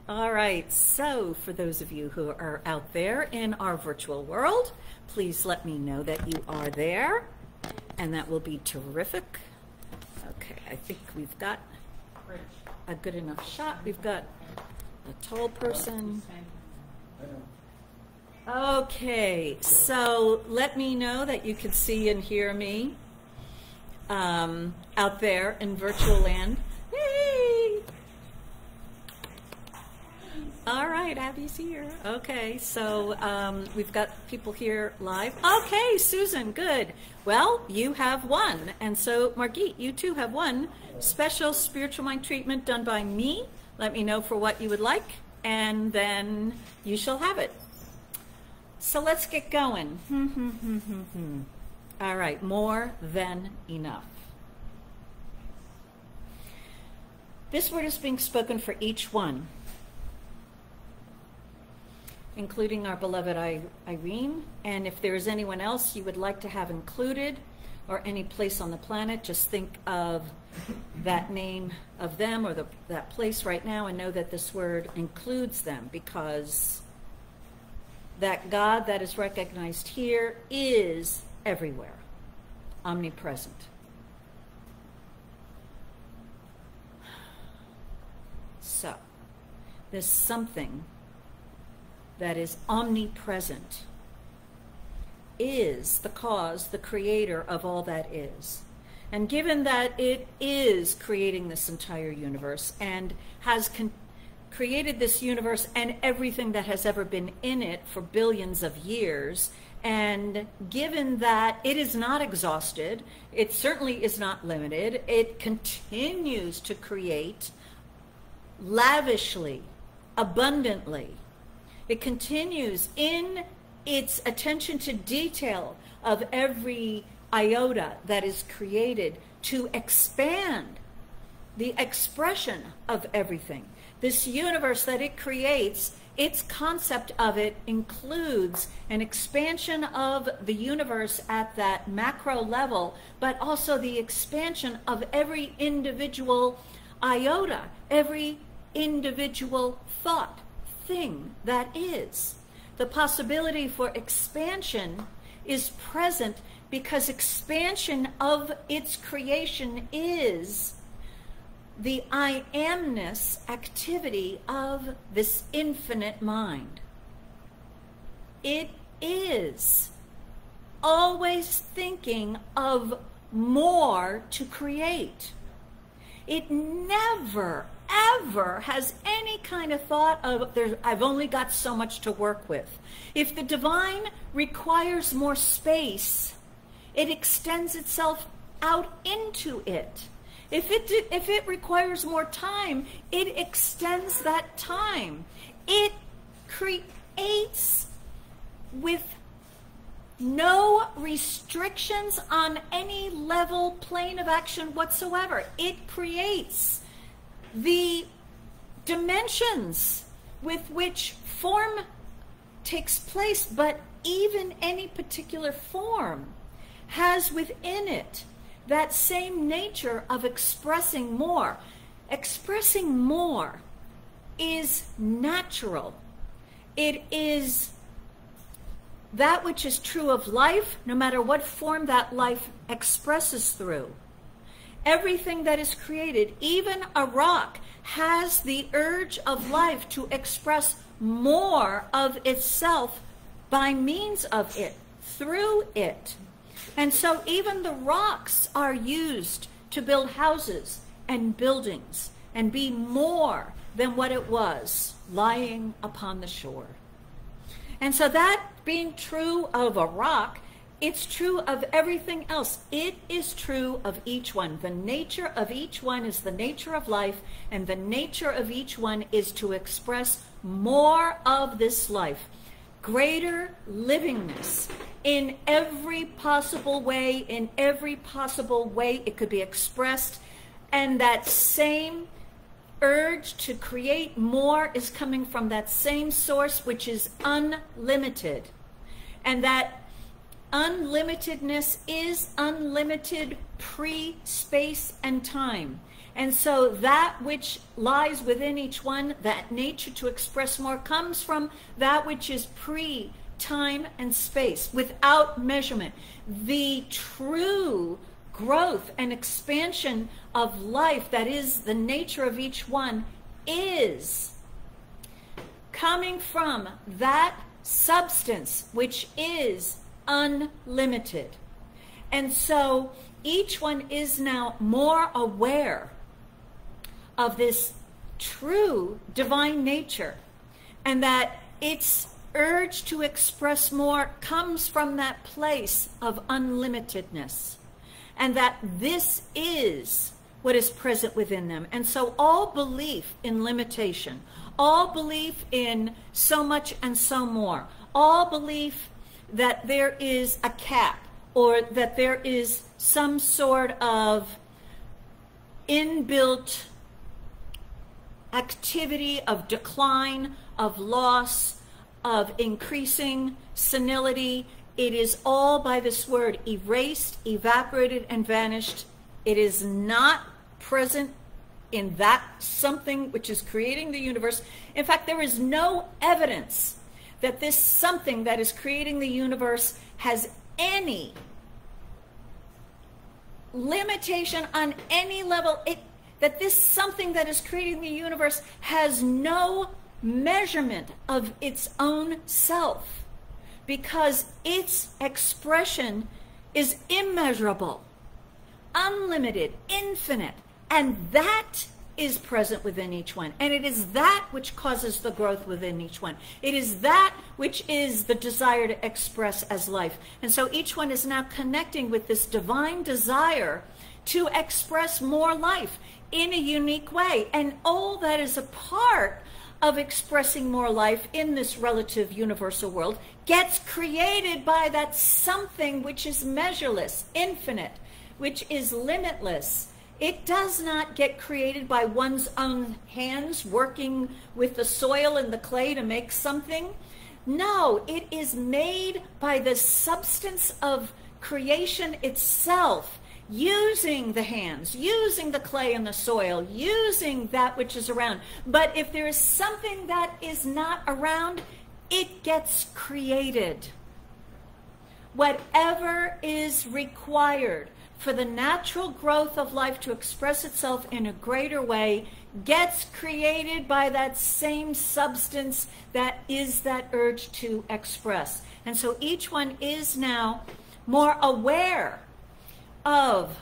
All right, so for those of you who are out there in our virtual world, please let me know that you are there, and that will be terrific. Okay, I think we've got a good enough shot. We've got a tall person. Okay, so let me know that you can see and hear me out there in virtual land. Yay! All right, Abby's here. Okay, so we've got people here live. Okay, Susan, good. Well, you have won. And so, Margit, you too have won. Special spiritual mind treatment done by me. Let me know for what you would like, and then you shall have it. So let's get going. All right, more than enough. This word is being spoken for each one, including our beloved Irene. And if there is anyone else you would like to have included, or any place on the planet, just think of that name of them or that place right now and know that this word includes them, because that God that is recognized here is everywhere, omnipresent. So, there's something that is omnipresent, is the cause, the creator of all that is. And given that it is creating this entire universe and has created this universe and everything that has ever been in it for billions of years, and given that it is not exhausted, it certainly is not limited, it continues to create lavishly, abundantly. It continues in its attention to detail of every iota that is created to expand the expression of everything. This universe that it creates, its concept of it includes an expansion of the universe at that macro level, but also the expansion of every individual iota, every individual thought, thing that is. The possibility for expansion is present because expansion of its creation is the I amness activity of this infinite mind. It is always thinking of more to create. It never, ever has any kind of thought of, I've only got so much to work with. If the divine requires more space, it extends itself out into it. If it requires more time, it extends that time. It creates with no restrictions on any level, plane of action whatsoever. It creates the dimensions with which form takes place, but even any particular form has within it that same nature of expressing more. Expressing more is natural. It is that which is true of life, no matter what form that life expresses through. Everything that is created, even a rock, has the urge of life to express more of itself by means of it, through it. And so even the rocks are used to build houses and buildings and be more than what it was lying upon the shore. And so that being true of a rock, it's true of everything else. It is true of each one. The nature of each one is the nature of life, and the nature of each one is to express more of this life. Greater livingness in every possible way, it could be expressed. And that same urge to create more is coming from that same source, which is unlimited. And that unlimitedness is unlimited pre-space and time. And so that which lies within each one, that nature to express more, comes from that which is pre-time and space, without measurement. The true growth and expansion of life, that is the nature of each one, is coming from that substance which is unlimited. And so each one is now more aware of this true divine nature, and that its urge to express more comes from that place of unlimitedness, and that this is what is present within them. And so all belief in limitation, all belief in so much and so more, all belief that there is a cap, or that there is some sort of inbuilt activity of decline, of loss, of increasing senility, it is all by this word erased, evaporated, and vanished. It is not present in that something which is creating the universe. In fact, there is no evidence that this something that is creating the universe has any limitation on any level. That this something that is creating the universe has no measurement of its own self, because its expression is immeasurable, unlimited, infinite, and that is present within each one. And it is that which causes the growth within each one. It is that which is the desire to express as life. And so each one is now connecting with this divine desire to express more life in a unique way. And all that is a part of expressing more life in this relative universal world gets created by that something which is measureless, infinite, which is limitless. It does not get created by one's own hands working with the soil and the clay to make something. No, it is made by the substance of creation itself, using the hands, using the clay and the soil, using that which is around. But if there is something that is not around, it gets created. Whatever is required for the natural growth of life to express itself in a greater way gets created by that same substance that is that urge to express. And so each one is now more aware of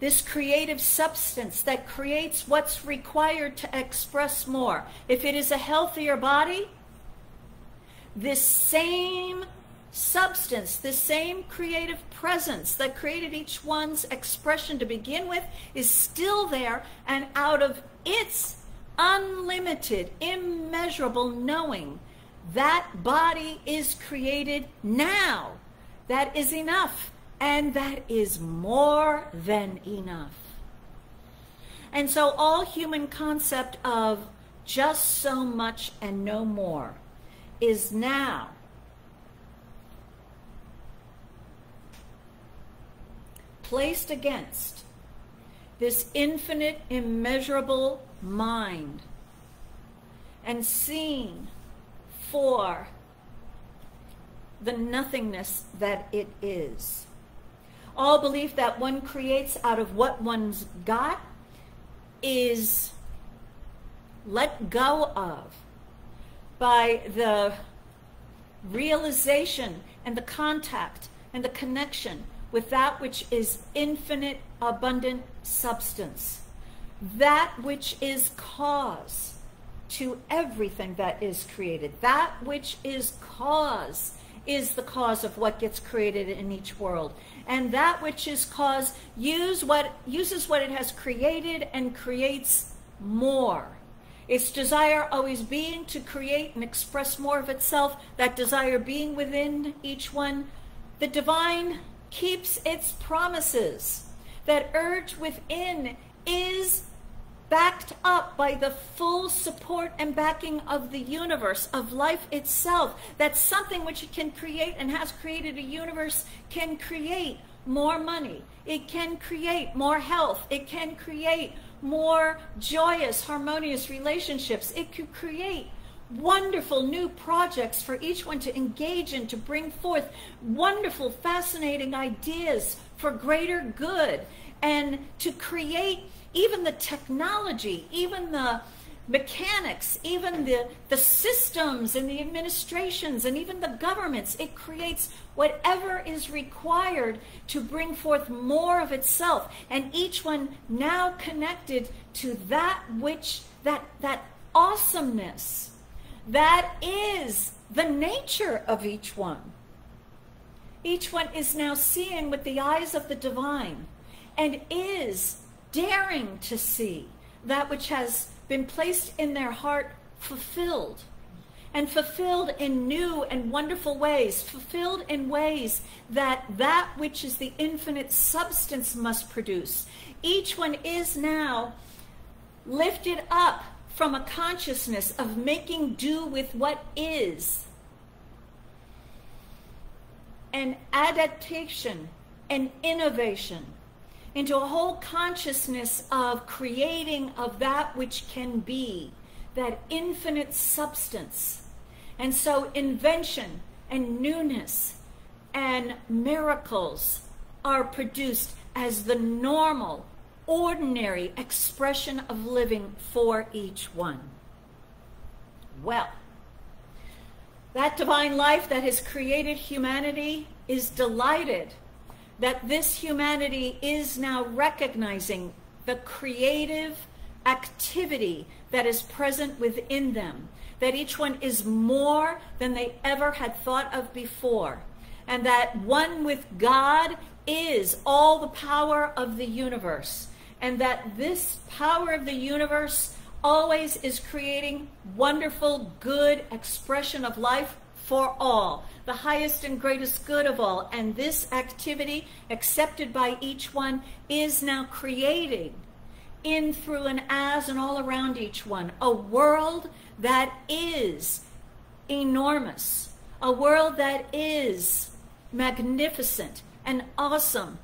this creative substance that creates what's required to express more. If it is a healthier body, this same substance, this same creative presence that created each one's expression to begin with is still there, and out of its unlimited, immeasurable knowing, that body is created now. That is enough. And that is more than enough. And so all human concept of just so much and no more is now placed against this infinite, immeasurable mind and seen for the nothingness that it is. All belief that one creates out of what one's got is let go of by the realization and the contact and the connection with that which is infinite, abundant substance, that which is cause to everything that is created. That which is cause is the cause of what gets created in each world. And that which is cause uses what it has created and creates more. Its desire always being to create and express more of itself, that desire being within each one. The divine keeps its promises. That urge within is backed up by the full support and backing of the universe, of life itself. That something which it can create and has created a universe can create more money. It can create more health. It can create more joyous, harmonious relationships. It could create wonderful new projects for each one to engage in, to bring forth wonderful, fascinating ideas for greater good, and to create even the technology, even the mechanics, even the systems and the administrations and even the governments. It creates whatever is required to bring forth more of itself, and each one now connected to that which, that awesomeness that is the nature of each one. Each one is now seeing with the eyes of the divine and is daring to see that which has been placed in their heart fulfilled, and fulfilled in new and wonderful ways, fulfilled in ways that that which is the infinite substance must produce. Each one is now lifted up from a consciousness of making do with what is, and adaptation and innovation, into a whole consciousness of creating of that which can be, that infinite substance. And so invention and newness and miracles are produced as the normal, ordinary expression of living for each one. Well, that divine life that has created humanity is delighted that this humanity is now recognizing the creative activity that is present within them, that each one is more than they ever had thought of before, and that one with God is all the power of the universe, and that this power of the universe always is creating wonderful, good expression of life for all, the highest and greatest good of all. And this activity, accepted by each one, is now creating in, through, and as, and all around each one, a world that is enormous, a world that is magnificent and awesome,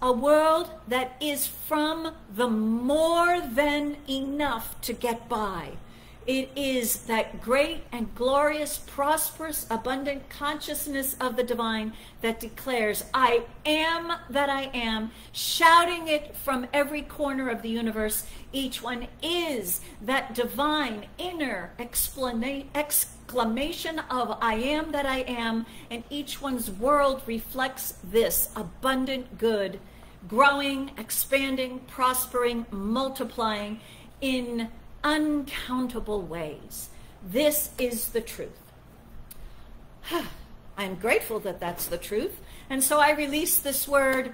a world that is from the more than enough to get by. It is that great and glorious, prosperous, abundant consciousness of the divine that declares, I am that I am, shouting it from every corner of the universe. Each one is that divine inner exclamation of I am that I am, and each one's world reflects this abundant good, growing, expanding, prospering, multiplying in uncountable ways. This is the truth. I'm grateful that that's the truth. And so I release this word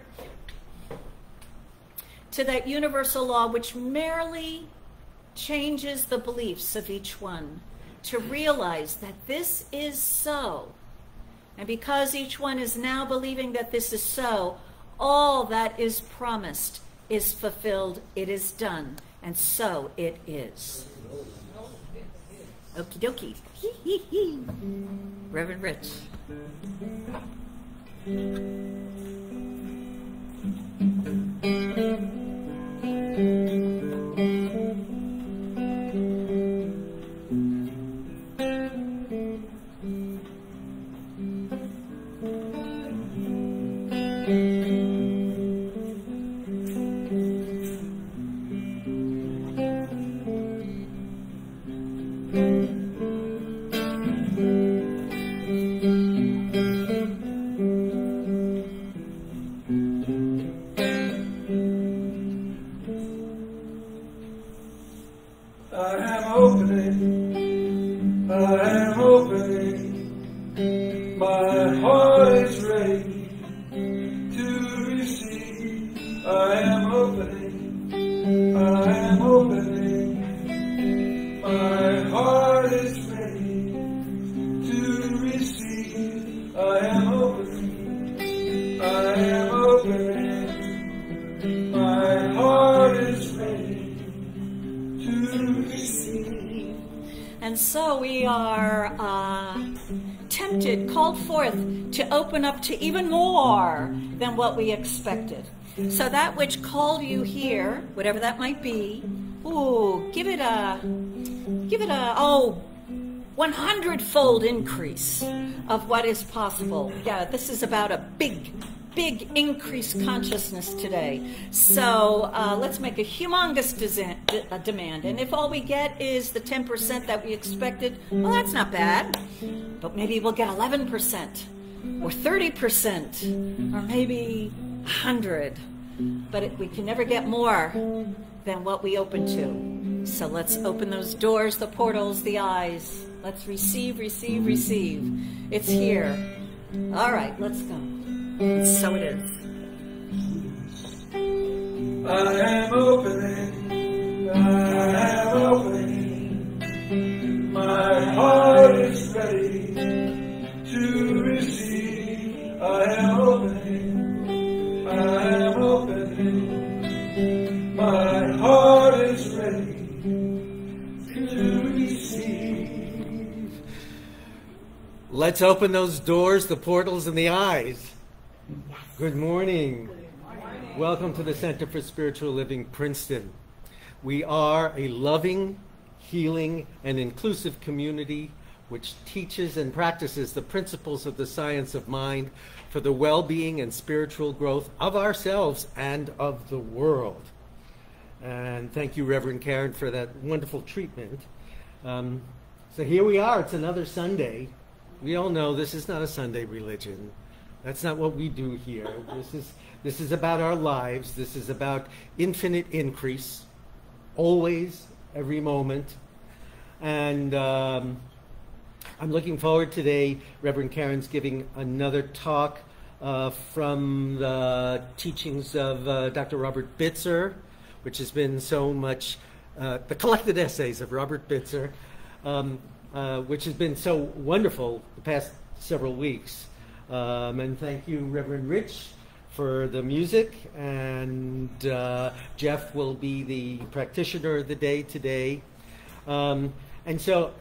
to that universal law which merely changes the beliefs of each one to realize that this is so. And because each one is now believing that this is so, all that is promised is fulfilled. It is done. And so it is. Okie dokie. Reverend Rich. tempted, called forth to open up to even more than what we expected. So that which called you here, whatever that might be, ooh, give it a 100-fold increase of what is possible. Yeah, this is about a big increased consciousness today. So let's make a humongous demand. And if all we get is the 10% that we expected, well, that's not bad. But maybe we'll get 11% or 30% or maybe 100. But we can never get more than what we open to. So let's open those doors, the portals, the eyes. Let's receive, receive, receive. It's here. All right, let's go. So it is. I am opening, my heart is ready to receive. I am opening, my heart is ready to receive. Let's open those doors, the portals, and the eyes. Good morning. Welcome to the Center for Spiritual Living, Princeton. We are a loving, healing, and inclusive community which teaches and practices the principles of the science of mind for the well-being and spiritual growth of ourselves and of the world. And thank you, Reverend Karen, for that wonderful treatment. So here we are. It's another Sunday. We all know this is not a Sunday religion. That's not what we do here. This is about our lives. This is about infinite increase, always, every moment. And I'm looking forward today. Reverend Karen's giving another talk from the teachings of Dr. Robert Bitzer, which has been so much, the collected essays of Robert Bitzer, which has been so wonderful the past several weeks. And thank you, Reverend Rich, for the music. And Jeff will be the practitioner of the day today. And so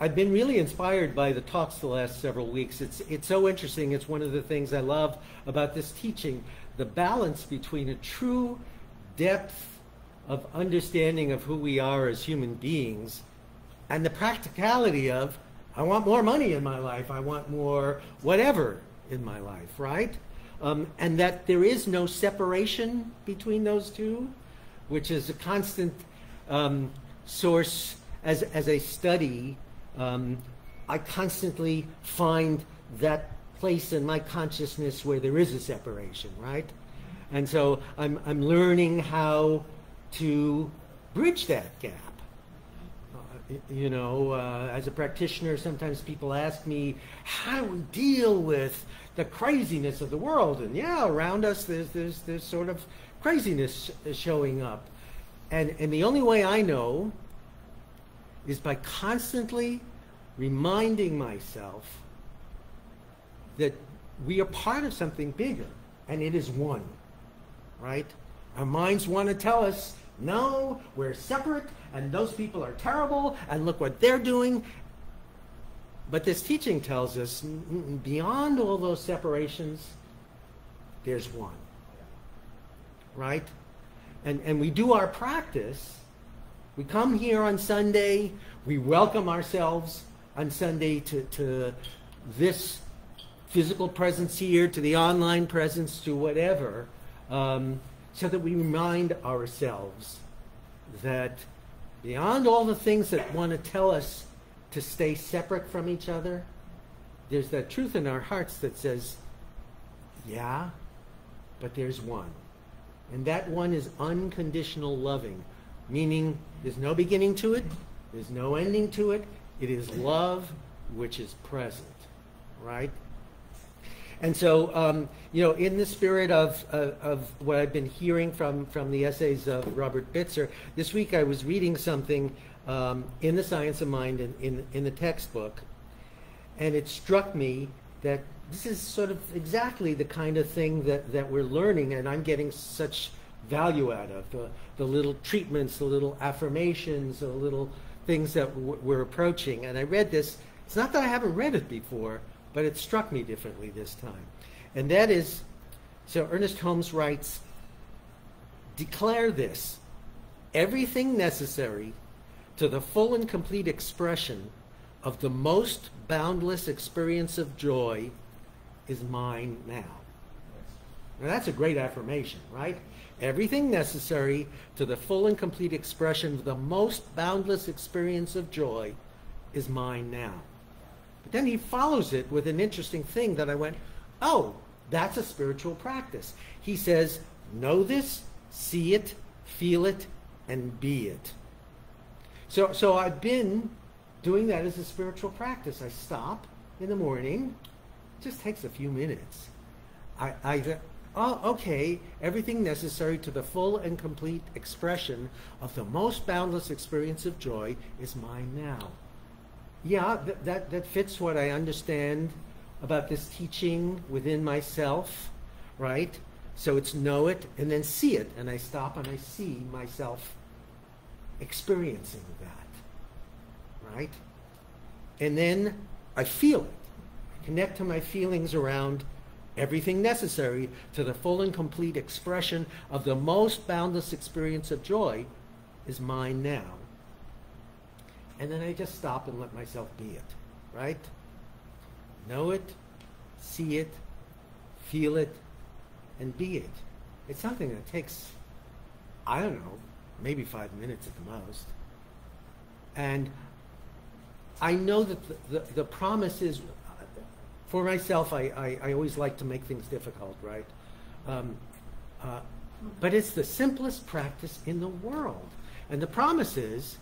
I've been really inspired by the talks the last several weeks. It's so interesting. It's one of the things I love about this teaching, the balance between a true depth of understanding of who we are as human beings and the practicality of, I want more money in my life, I want more whatever in my life, right? And that there is no separation between those two, which is a constant source. As a study, I constantly find that place in my consciousness where there is a separation, right? And so I'm learning how to bridge that gap. As a practitioner, sometimes people ask me, how do we deal with the craziness of the world? And yeah, around us there's sort of craziness showing up. And the only way I know is by constantly reminding myself that we are part of something bigger, and it is one, right? Our minds want to tell us, no, we're separate, and those people are terrible, and look what they're doing. But this teaching tells us, beyond all those separations, there's one, right? And we do our practice. We come here on Sunday, we welcome ourselves on Sunday to this physical presence here, to the online presence, to whatever, so that we remind ourselves that beyond all the things that want to tell us to stay separate from each other, there's that truth in our hearts that says, yeah, but there's one. And that one is unconditional loving. Meaning there's no beginning to it, there's no ending to it. It is love which is present, right? And so, in the spirit of what I've been hearing from the essays of Robert Bitzer, this week I was reading something in the Science of Mind in the textbook, and it struck me that this is sort of exactly the kind of thing that we're learning, and I'm getting such value out of, the little treatments, the little affirmations, the little things that we're approaching. And I read this, It's not that I haven't read it before, but it struck me differently this time. And that is, so Ernest Holmes writes, declare this: everything necessary to the full and complete expression of the most boundless experience of joy is mine now. Now that's a great affirmation, right? Everything necessary to the full and complete expression of the most boundless experience of joy is mine now. But then he follows it with an interesting thing that I went, oh, that's a spiritual practice. He says, know this, see it, feel it, and be it. So I've been doing that as a spiritual practice. I stop in the morning. It just takes a few minutes. Oh, okay, everything necessary to the full and complete expression of the most boundless experience of joy is mine now. Yeah, that fits what I understand about this teaching within myself, right? So it's know it and then see it, and I stop and I see myself experiencing that, right? And then I feel it. I connect to my feelings around everything necessary to the full and complete expression of the most boundless experience of joy is mine now. And then I just stop and let myself be it, right? Know it, see it, feel it, and be it. It's something that takes, I don't know, maybe 5 minutes at the most. And I know that the promise is, for myself, I always like to make things difficult, right? But it's the simplest practice in the world. And the promise is,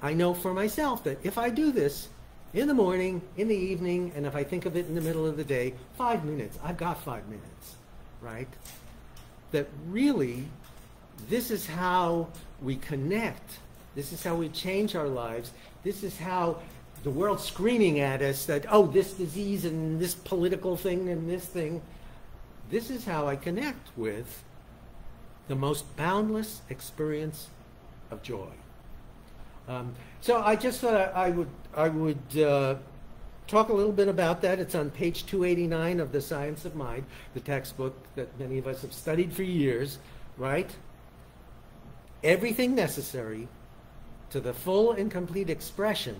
I know for myself that if I do this in the morning, in the evening, and if I think of it in the middle of the day, 5 minutes, I've got 5 minutes, right? That really, this is how we connect. This is how we change our lives. This is how the world's screaming at us that, oh, this disease and this political thing and this thing. This is how I connect with the most boundless experience of joy. So I just thought I would talk a little bit about that. It's on page 289 of The Science of Mind, the textbook that many of us have studied for years, right? Everything necessary to the full and complete expression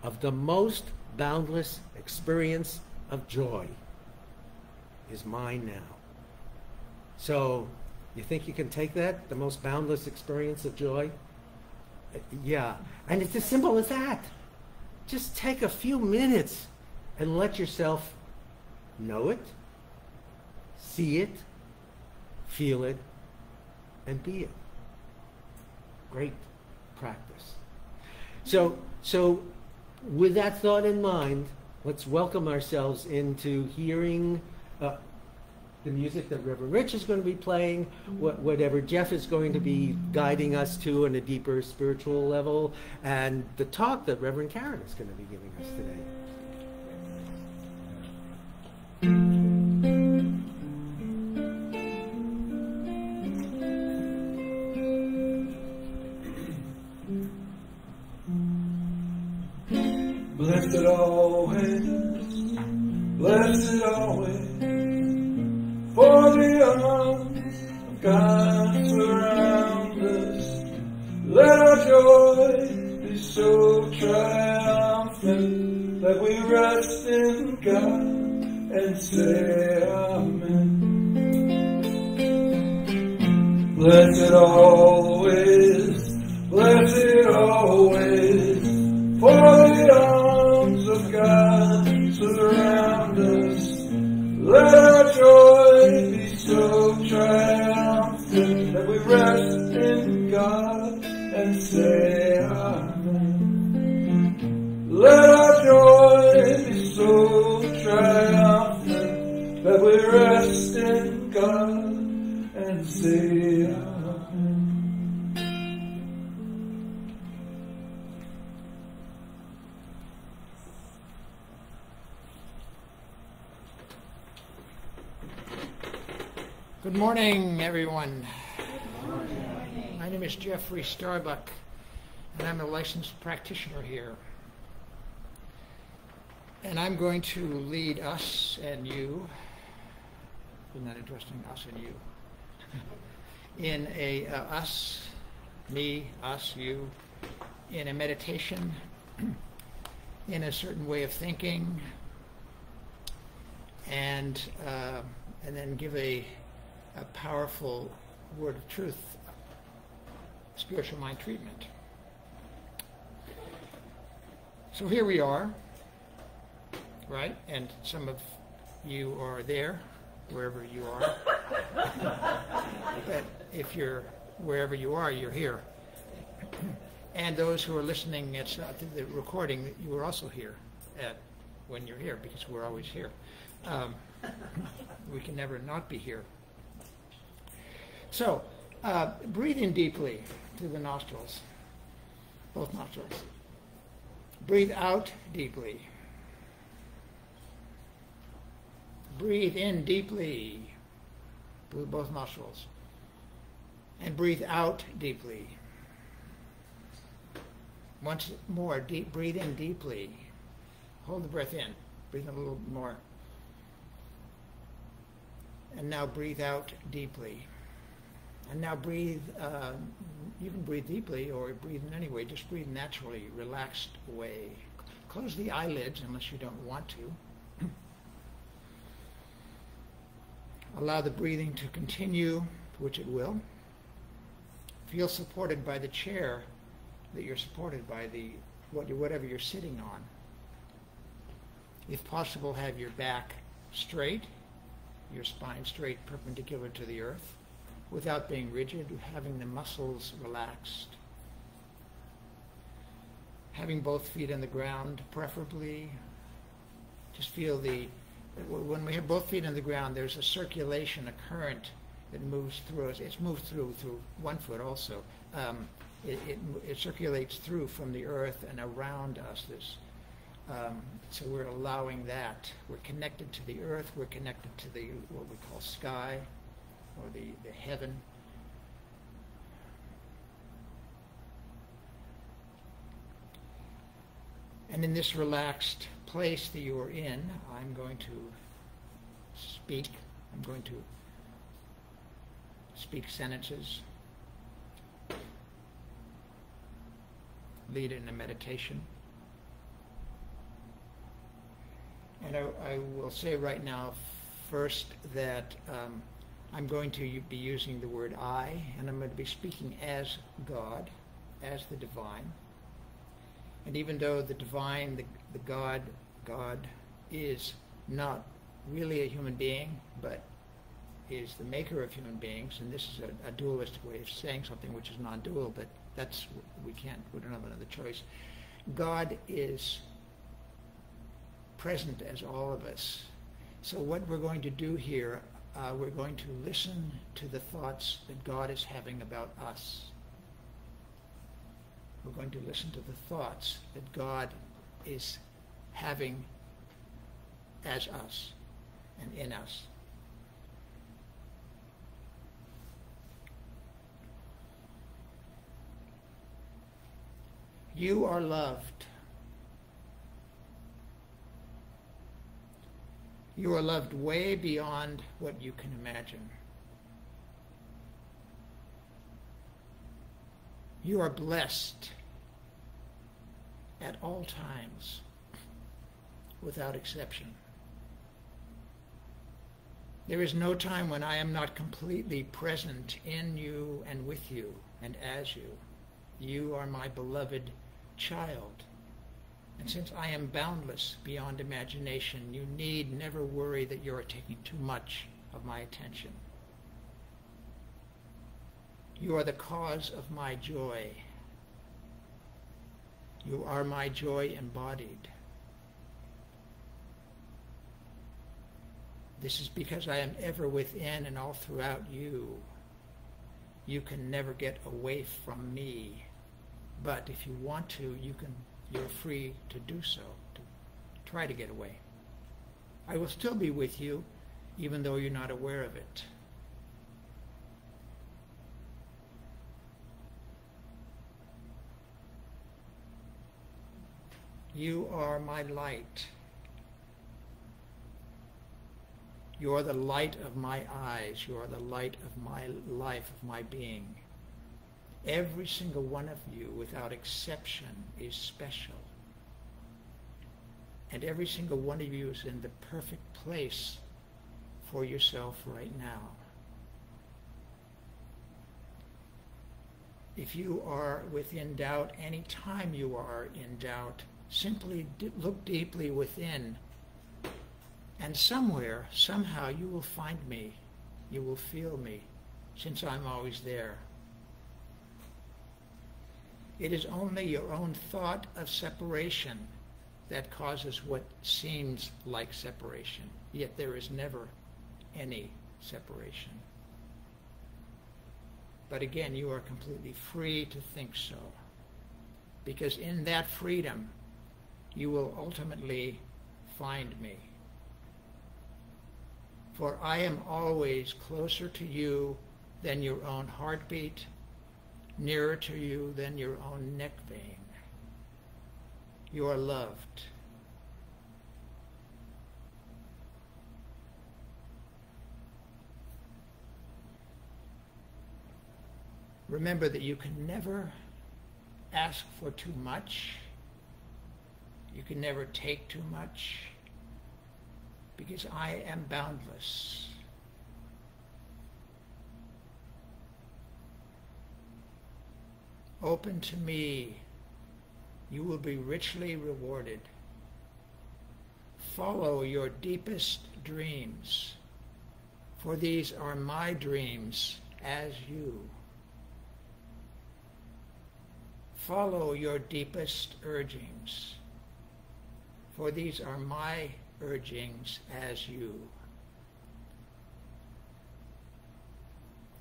of the most boundless experience of joy is mine now. So, you think you can take that, the most boundless experience of joy? Yeah, and it's as simple as that. Just take a few minutes and let yourself know it, see it, feel it, and be it. Great practice. So with that thought in mind, let's welcome ourselves into hearing the music that Reverend Rich is going to be playing, whatever Jeff is going to be guiding us to on a deeper spiritual level, and the talk that Reverend Karen is going to be giving us today. Blessed always, for the arms of God surround us. Let our joy be so triumphant that we rest in God and say Amen. Blessed always, for the arms of God surround us. Let our joy be so triumphant that we rest in God and say Amen. Let our joy be so triumphant that we rest in God and say Amen. Good morning, everyone. Good morning. My name is Jeff Starbuck, and I'm a licensed practitioner here. And I'm going to lead us and you, isn't that interesting, us and you, in a us, me, us, you, in a meditation, in a certain way of thinking, and then give a powerful word of truth, spiritual mind treatment. So here we are, right? And some of you are there, wherever you are. But if you're wherever you are, you're here. And those who are listening to the recording, you are also here when you're here, because we're always here. We can never not be here. So, breathe in deeply through the nostrils, both nostrils. Breathe out deeply. Breathe in deeply through both nostrils. And breathe out deeply. Once more, breathe in deeply. Hold the breath in. Breathe in a little more. And now breathe out deeply. And now breathe, you can breathe deeply or breathe in any way. Just breathe naturally, relaxed way. Close the eyelids unless you don't want to. Allow the breathing to continue, which it will. Feel supported by the chair that you're supported by, whatever you're sitting on. If possible, have your back straight, your spine straight, perpendicular to the earth, without being rigid, having the muscles relaxed. Having both feet on the ground, preferably. Just feel when we have both feet on the ground, there's a circulation, a current that moves through us. It's moved through one foot also. It circulates through from the earth and around us. So we're allowing that. We're connected to the earth. We're connected to what we call sky, or the heaven. And in this relaxed place that you are in, I'm going to speak. I'm going to speak sentences, lead in a meditation. And I will say right now first that I'm going to be using the word I, and I'm going to be speaking as God, as the divine. And even though the divine, the God is not really a human being, but is the maker of human beings, and this is a dualistic way of saying something which is non-dual, but we don't have another choice. God is present as all of us. So what we're going to do here, we're going to listen to the thoughts that God is having about us. We're going to listen to the thoughts that God is having as us and in us. You are loved. You are loved way beyond what you can imagine. You are blessed at all times, without exception. There is no time when I am not completely present in you and with you and as you. You are my beloved child. And since I am boundless beyond imagination, you need never worry that you are taking too much of my attention. You are the cause of my joy. You are my joy embodied. This is because I am ever within and all throughout you. You can never get away from me. But if you want to, you're free to do so, to try to get away. I will still be with you, even though you're not aware of it. You are my light. You are the light of my eyes. You are the light of my life, of my being. Every single one of you, without exception, is special. And every single one of you is in the perfect place for yourself right now. If you are within doubt, any time you are in doubt, simply look deeply within, and somewhere, somehow, you will find me. You will feel me, since I'm always there. It is only your own thought of separation that causes what seems like separation, yet there is never any separation. But again, you are completely free to think so, because in that freedom, you will ultimately find me. For I am always closer to you than your own heartbeat, nearer to you than your own neck vein. You are loved. Remember that you can never ask for too much. You can never take too much, because I am boundless. Open to me, you will be richly rewarded. Follow your deepest dreams, for these are my dreams as you. Follow your deepest urgings, for these are my urgings as you.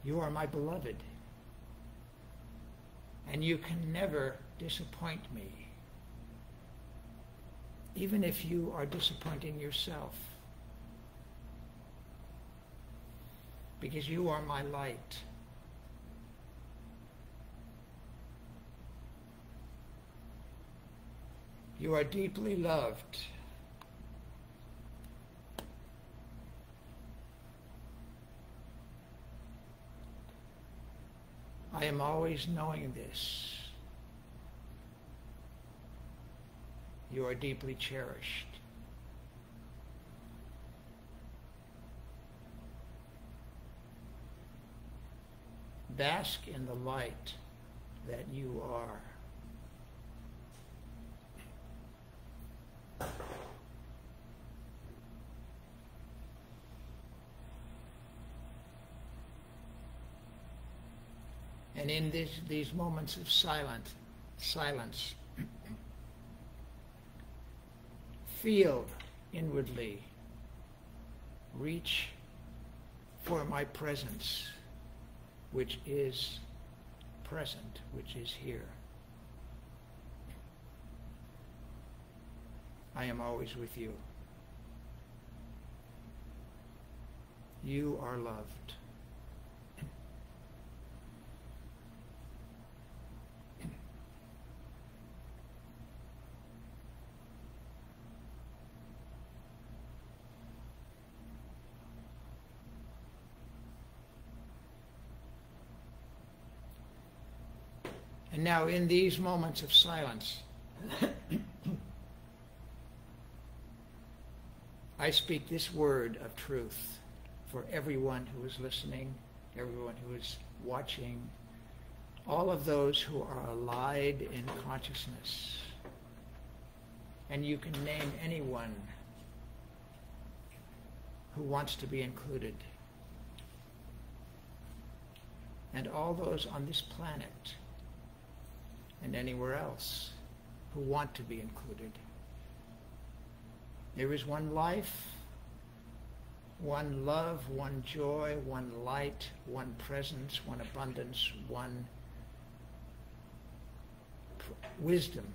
You are my beloved, and you can never disappoint me, even if you are disappointing yourself, because you are my light. You are deeply loved. I am always knowing this. You are deeply cherished. Bask in the light that you are. And in these moments of silence, feel inwardly, reach for my presence, which is present, which is here. I am always with you. You are loved. And now in these moments of silence, I speak this word of truth for everyone who is listening, everyone who is watching, all of those who are allied in consciousness. And you can name anyone who wants to be included. And all those on this planet and anywhere else who want to be included. There is one life, one love, one joy, one light, one presence, one abundance, one wisdom.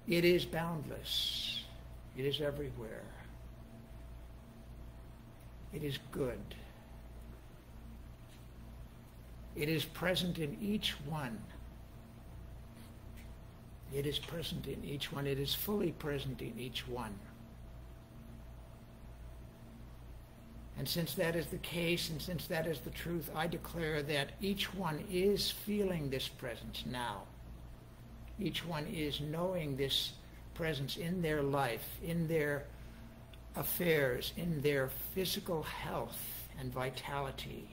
It is boundless. It is everywhere. It is good. It is present in each one. It is present in each one. It is fully present in each one. And since that is the case, and since that is the truth, I declare that each one is feeling this presence now. Each one is knowing this presence in their life, in their affairs, in their physical health and vitality,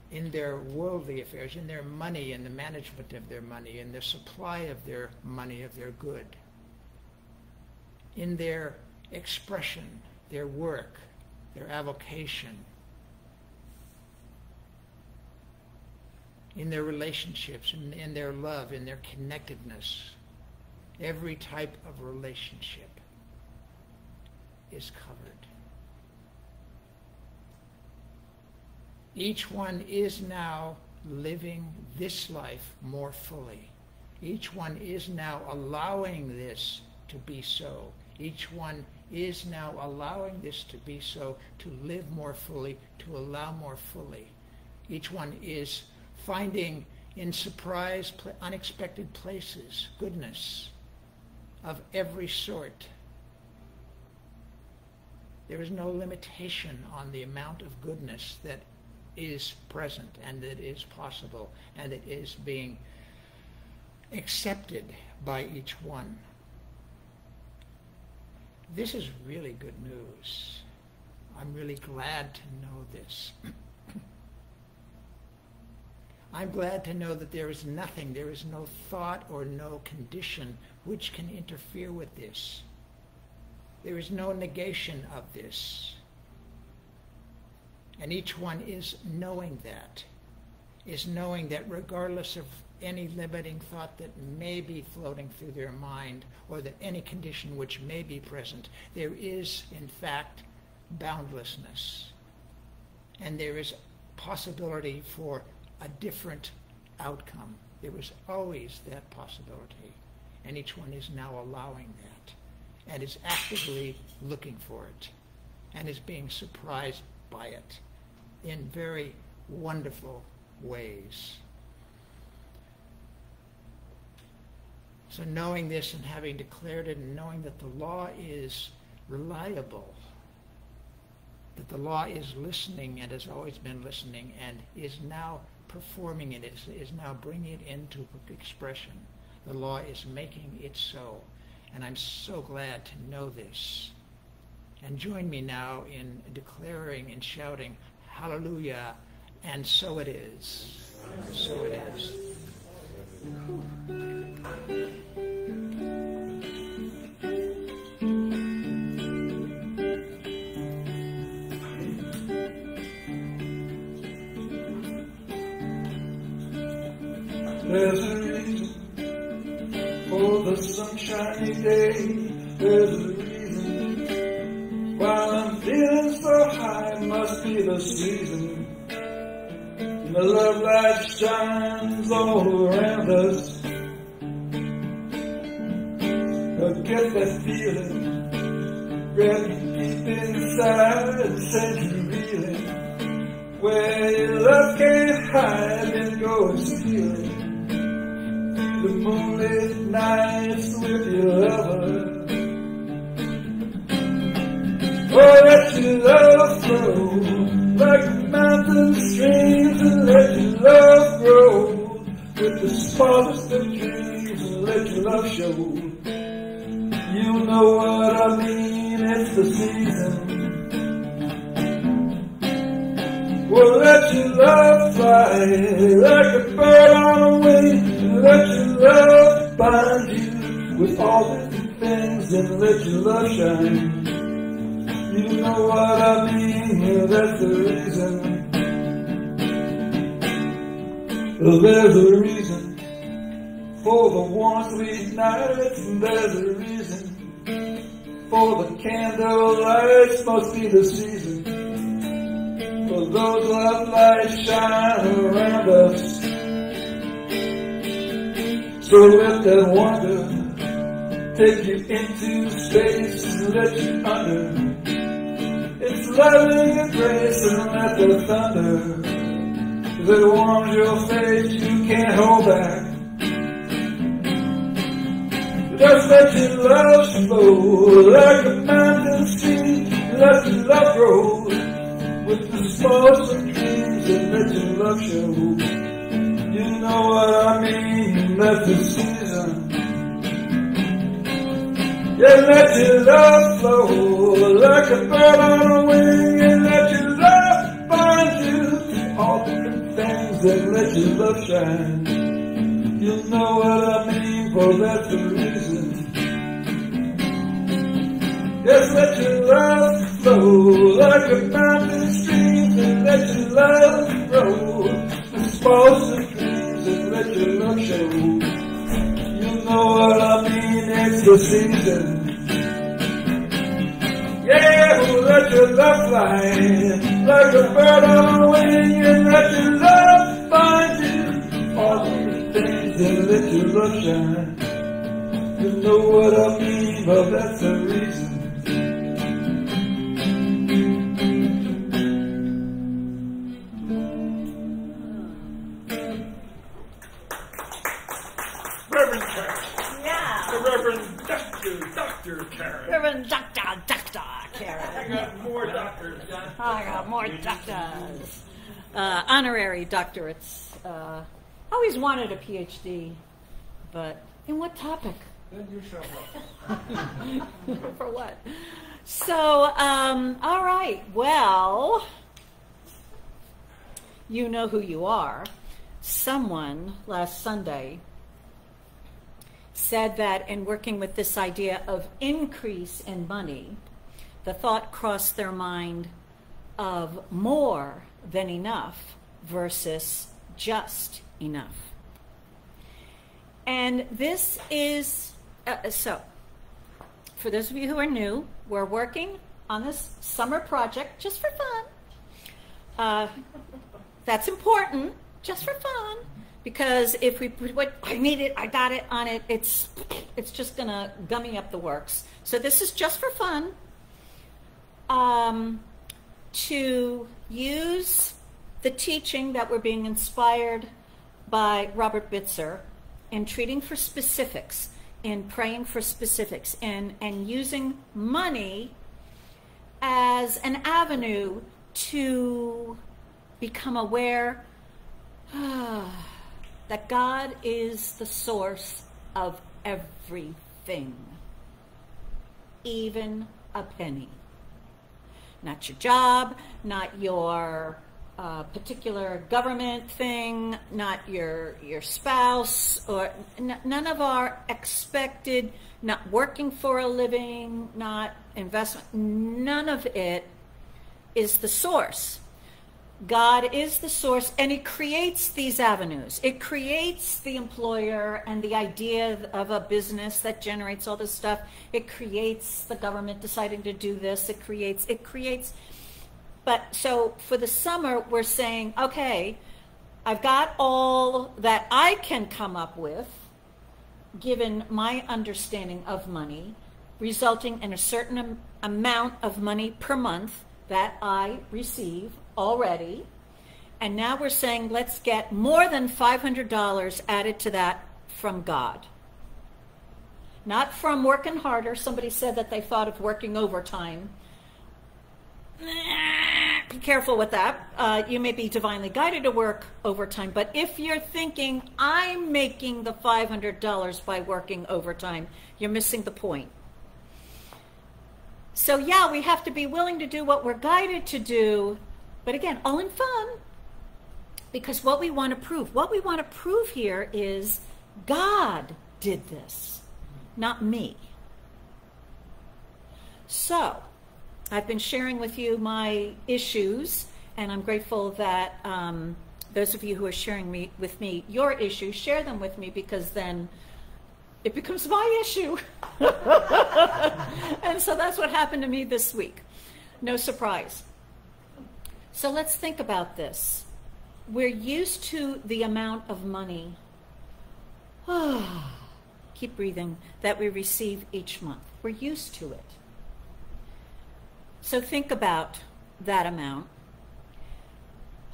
in their worldly affairs, in their money and the management of their money, in the supply of their money, of their good, in their expression, their work, their avocation, in their relationships, in their love, in their connectedness. Every type of relationship is covered. Each one is now living this life more fully. Each one is now allowing this to be so. Each one is now allowing this to be so, to live more fully, to allow more fully. Each one is finding in surprise, unexpected places, goodness of every sort. There is no limitation on the amount of goodness that is present and that is possible and that is being accepted by each one. This is really good news. I'm really glad to know this. I'm glad to know that there is nothing, there is no thought or no condition which can interfere with this. There is no negation of this. And each one is knowing that regardless of any limiting thought that may be floating through their mind, or that any condition which may be present, there is, in fact, boundlessness. And there is possibility for a different outcome. There is always that possibility. And each one is now allowing that, and is actively looking for it, and is being surprised by it in very wonderful ways. So knowing this and having declared it, and knowing that the law is reliable, that the law is listening and has always been listening and is now performing it, is now bringing it into expression. The law is making it so. And I'm so glad to know this. And join me now in declaring and shouting, hallelujah, and so it is. So it is. There's a reason for the sunshiny day. There's a reason why I'm feeling so high. It must be the season. The love light shines all around us. I get that feeling, grab you deep inside and send you reeling. Where your love can't hide and go and steal it. The moonlit nights with your lover. Oh, let your love flow like the mountain streams, and let your love grow with the smallest of dreams, and let your love show. You know what I mean, it's the season. Well, let your love fly like a bird on a wing, and let your love bind you with all different things, and let your love shine. You know what I mean, yeah, that's the reason. Well, there's a reason for the warm, sweet nights, and there's a reason for the candle lights. Must be the season. For those love lights shine around us. So let that wonder take you into space and let you under. It's loving and grace, and let the thunder that warms your face, you can't hold back. Just let your love flow like a mountain stream. let your love grow with the sparks of dreams and let your love show. You know what I mean, let the season. Yeah, let your love flow like a bird on a wing, and let your love find you all different things, and let your love shine. You know what I mean, for that's the reason. Yes, let your love flow like a mountain stream, and let your love grow with sparks of dreams, and let your love show. You know what I mean, it's the season. Yeah, let your love fly like a bird on a wing, and let your love find you all the things, and let your love shine. You know what I mean, but that's the reason. Reverend Karen. Yeah. The Reverend Dr. Karen. Reverend Dr. Karen. I got more doctors. I got more doctors. Honorary doctorates. Always wanted a PhD, but in what topic? Then you show up. For what? So, all right. Well, you know who you are. Someone last Sunday said that in working with this idea of increase in money, the thought crossed their mind of more than enough versus just enough. And this is, so, for those of you who are new, we're working on this summer project just for fun. That's important, just for fun. Because if we put what I need it, I got it on it, it's just gonna gummy up the works. So this is just for fun. To use the teaching that we're being inspired by Robert Bitzer in treating for specifics, in praying for specifics, and using money as an avenue to become aware that God is the source of everything, even a penny. Not your job, not your particular government thing, not your spouse, or none of our expected, not working for a living, not investment, none of it is the source. God is the source, and it creates these avenues. It creates the employer and the idea of a business that generates all this stuff. It creates the government deciding to do this. It creates. But so for the summer, we're saying, okay, I've got all that I can come up with, given my understanding of money, resulting in a certain amount of money per month that I receive already, and now we're saying let's get more than $500 added to that from God. Not from working harder. Somebody said that they thought of working overtime. Be careful with that. You may be divinely guided to work overtime, but if you're thinking I'm making the $500 by working overtime, you're missing the point. So yeah, we have to be willing to do what we're guided to do, but again, all in fun, because what we want to prove here is God did this, not me. So, I've been sharing with you my issues, and I'm grateful that those of you who are sharing with me your issues, share them with me, because then it becomes my issue. And so that's what happened to me this week. No surprise. So let's think about this. We're used to the amount of money, keep breathing, that we receive each month. We're used to it. So think about that amount.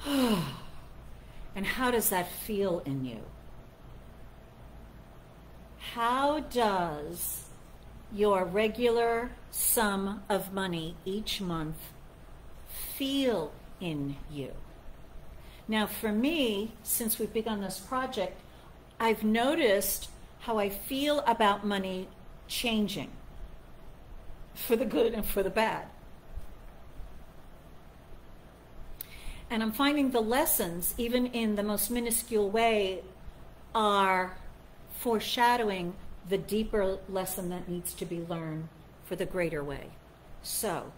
And how does that feel in you? How does your regular sum of money each month feel in you? Now, for me, since we've begun this project, I've noticed how I feel about money changing for the good and for the bad. And I'm finding the lessons, even in the most minuscule way, are foreshadowing the deeper lesson that needs to be learned for the greater way. So,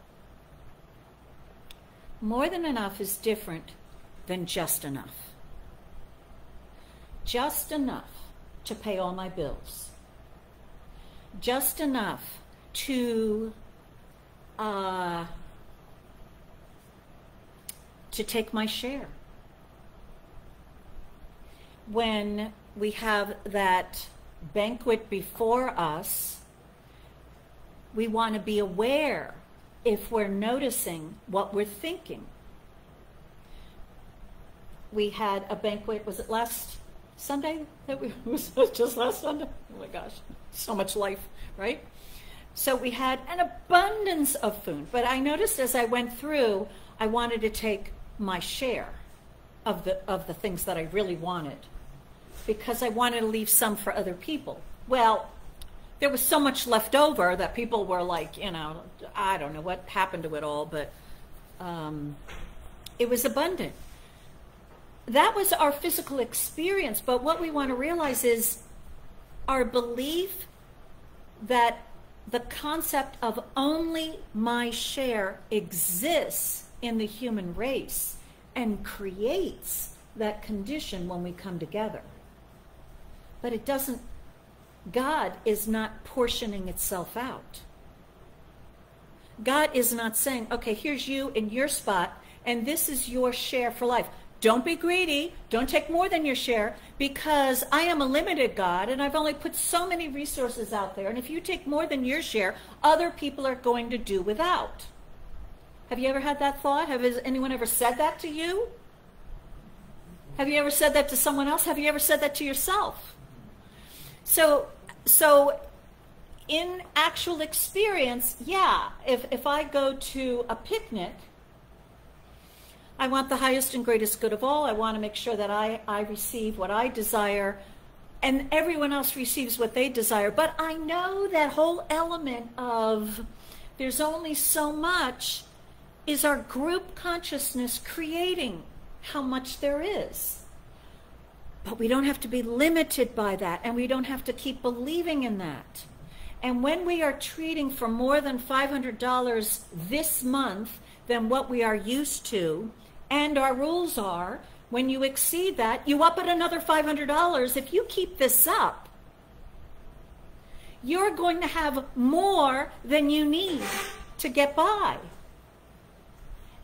more than enough is different than just enough. Just enough to pay all my bills. Just enough to take my share. When we have that banquet before us, we want to be aware if we're noticing what we're thinking. We had a banquet, was it last Sunday? Was just last Sunday? Oh my gosh, so much life, right? So we had an abundance of food, but I noticed as I went through, I wanted to take my share of the things that I really wanted, because I wanted to leave some for other people. Well, there was so much left over that people were like, I don't know what happened to it all, but it was abundant. That was our physical experience, but what we want to realize is our belief that the concept of only my share exists in the human race and creates that condition when we come together. But it doesn't, God is not portioning itself out. God is not saying, okay, here's you in your spot, and this is your share for life. Don't be greedy. Don't take more than your share, because I am a limited God, and I've only put so many resources out there. And if you take more than your share, other people are going to do without. Have you ever had that thought? Has anyone ever said that to you? Have you ever said that to someone else? Have you ever said that to yourself? So in actual experience, yeah, if I go to a picnic, I want the highest and greatest good of all. I want to make sure that I receive what I desire and everyone else receives what they desire. But I know that whole element of there's only so much is our group consciousness creating how much there is. But we don't have to be limited by that, and we don't have to keep believing in that. And when we are treating for more than $500 this month than what we are used to, and our rules are, when you exceed that, you up it another $500. If you keep this up, you're going to have more than you need to get by.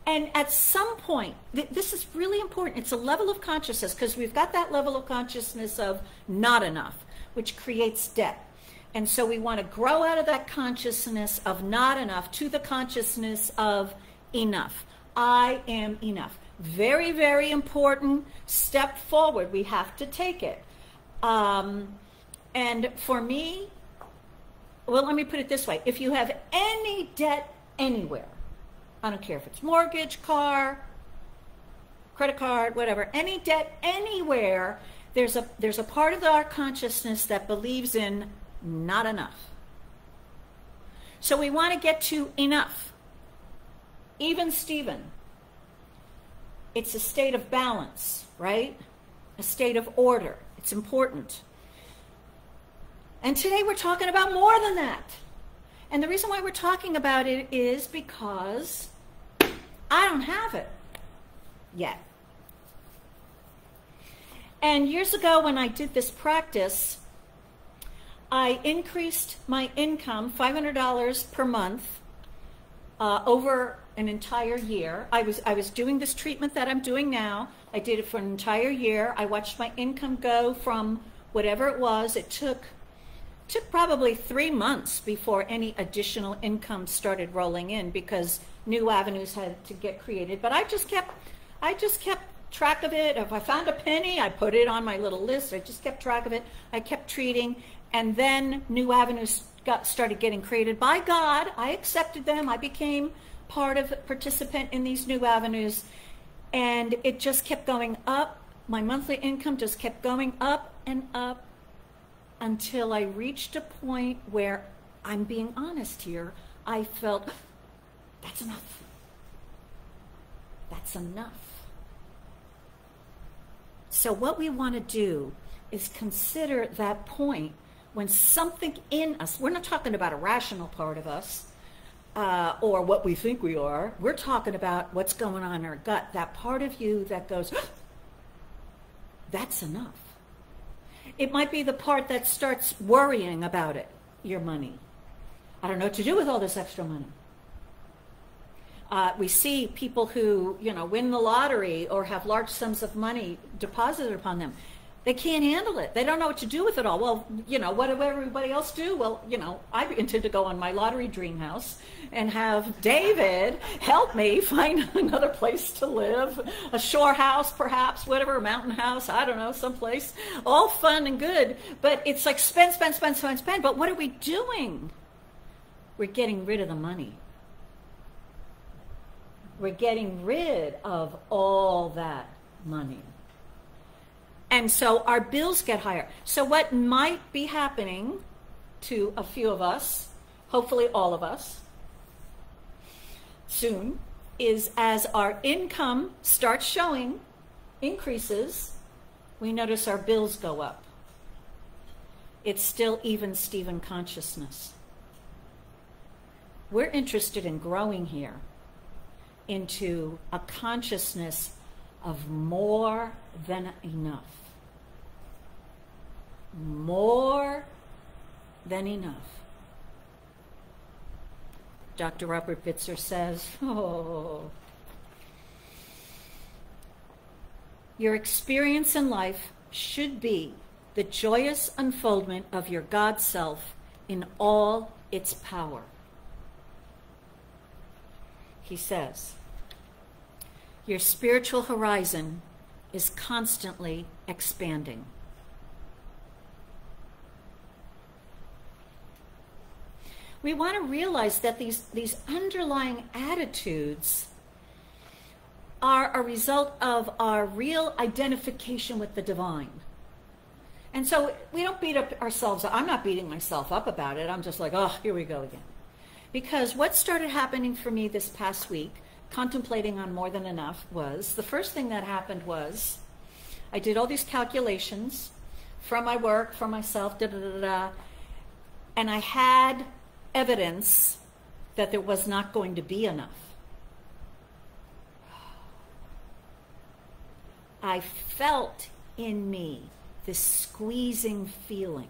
And at some point, this is really important. It's a level of consciousness, because we've got that level of consciousness of not enough, which creates debt. And so we want to grow out of that consciousness of not enough to the consciousness of enough. I am enough. Very, very important step forward. We have to take it. And for me, well, let me put it this way. If you have any debt anywhere, I don't care if it's mortgage, car, credit card, whatever, any debt anywhere, there's a part of our consciousness that believes in not enough. So we want to get to enough. Even Stephen. It's a state of balance, right? A state of order. It's important. And today we're talking about more than that. And the reason why we're talking about it is because I don't have it yet. And years ago when I did this practice, I increased my income $500 per month over an entire year. I was doing this treatment that I'm doing now. I did it for an entire year. I watched my income go from whatever it was. It took probably 3 months before any additional income started rolling in, because new avenues had to get created. But I just kept track of it. If I found a penny, I put it on my little list. I just kept track of it. I kept treating. And then new avenues started getting created by God. I accepted them. I became participant in these new avenues. And it just kept going up. My monthly income just kept going up and up until I reached a point where, I'm being honest here, I felt, that's enough. That's enough. So what we want to do is consider that point when something in us, we're not talking about a rational part of us, or what we think we are. We're talking about what's going on in our gut, that part of you that goes, that's enough. It might be the part that starts worrying about it, your money. I don't know what to do with all this extra money. We see people who, win the lottery or have large sums of money deposited upon them. They can't handle it. They don't know what to do with it all. Well, what do everybody else do? Well, I intend to go on my lottery dream house and have David help me find another place to live, a shore house perhaps, whatever, a mountain house, I don't know, someplace. All fun and good, but it's like spend. But what are we doing? We're getting rid of the money. We're getting rid of all that money. And so our bills get higher. So what might be happening to a few of us, hopefully all of us, soon, is as our income starts showing increases, we notice our bills go up. It's still even Steven consciousness. We're interested in growing here into a consciousness of more than enough. More than enough. Dr. Robert Bitzer says, your experience in life should be the joyous unfoldment of your God self in all its power. He says, your spiritual horizon is constantly expanding. We want to realize that these underlying attitudes are a result of our real identification with the divine. And so we don't beat up ourselves. I'm not beating myself up about it. I'm just like, oh, here we go again. Because what started happening for me this past week, contemplating on more than enough, was, the first thing that happened was, I did all these calculations from my work, for myself, and I had evidence that there was not going to be enough. I felt in me this squeezing feeling.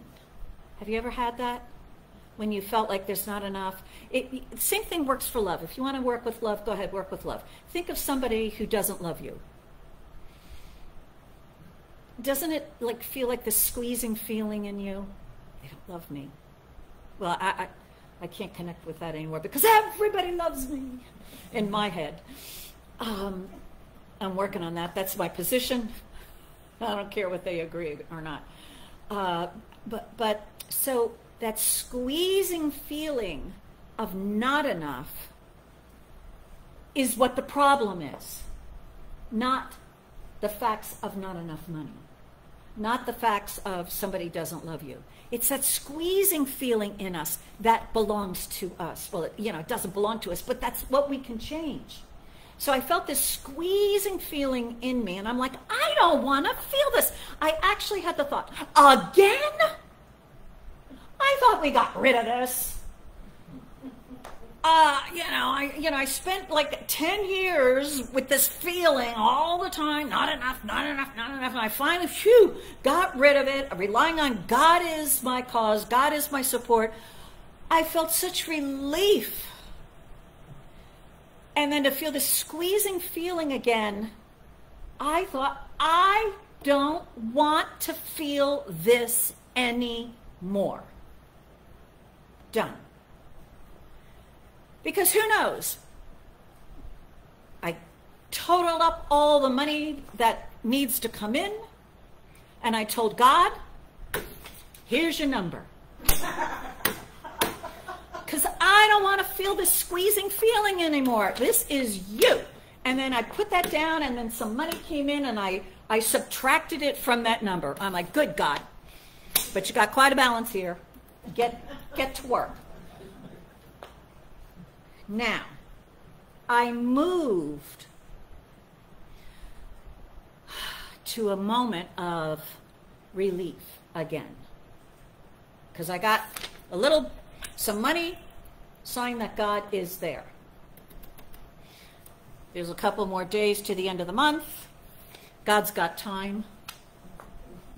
Have you ever had that? When you felt like there's not enough? Same thing works for love. If you want to work with love, go ahead, work with love. Think of somebody who doesn't love you. Doesn't it feel like this squeezing feeling in you? They don't love me. Well, I can't connect with that anymore because everybody loves me in my head. I'm working on that. That's my position. I don't care what they agree or not. But so that squeezing feeling of not enough is what the problem is, not the facts of not enough money, not the facts of somebody doesn't love you. It's that squeezing feeling in us that belongs to us. Well, it doesn't belong to us, but that's what we can change. So I felt this squeezing feeling in me, and I'm like, I don't want to feel this. I actually had the thought, again? I thought we got rid of this. I spent like 10 years with this feeling all the time, not enough. And I finally, got rid of it, relying on God is my cause, God is my support. I felt such relief. And then to feel this squeezing feeling again, I thought, I don't want to feel this anymore. Done. Because who knows? I totaled up all the money that needs to come in, and I told God, here's your number. Because I don't want to feel this squeezing feeling anymore. This is you. And then I put that down, and then some money came in, and I subtracted it from that number. I'm like, good God. But you got quite a balance here. Get to work. Now, I moved to a moment of relief again. Because I got some money, sign that God is there. There's a couple more days to the end of the month. God's got time.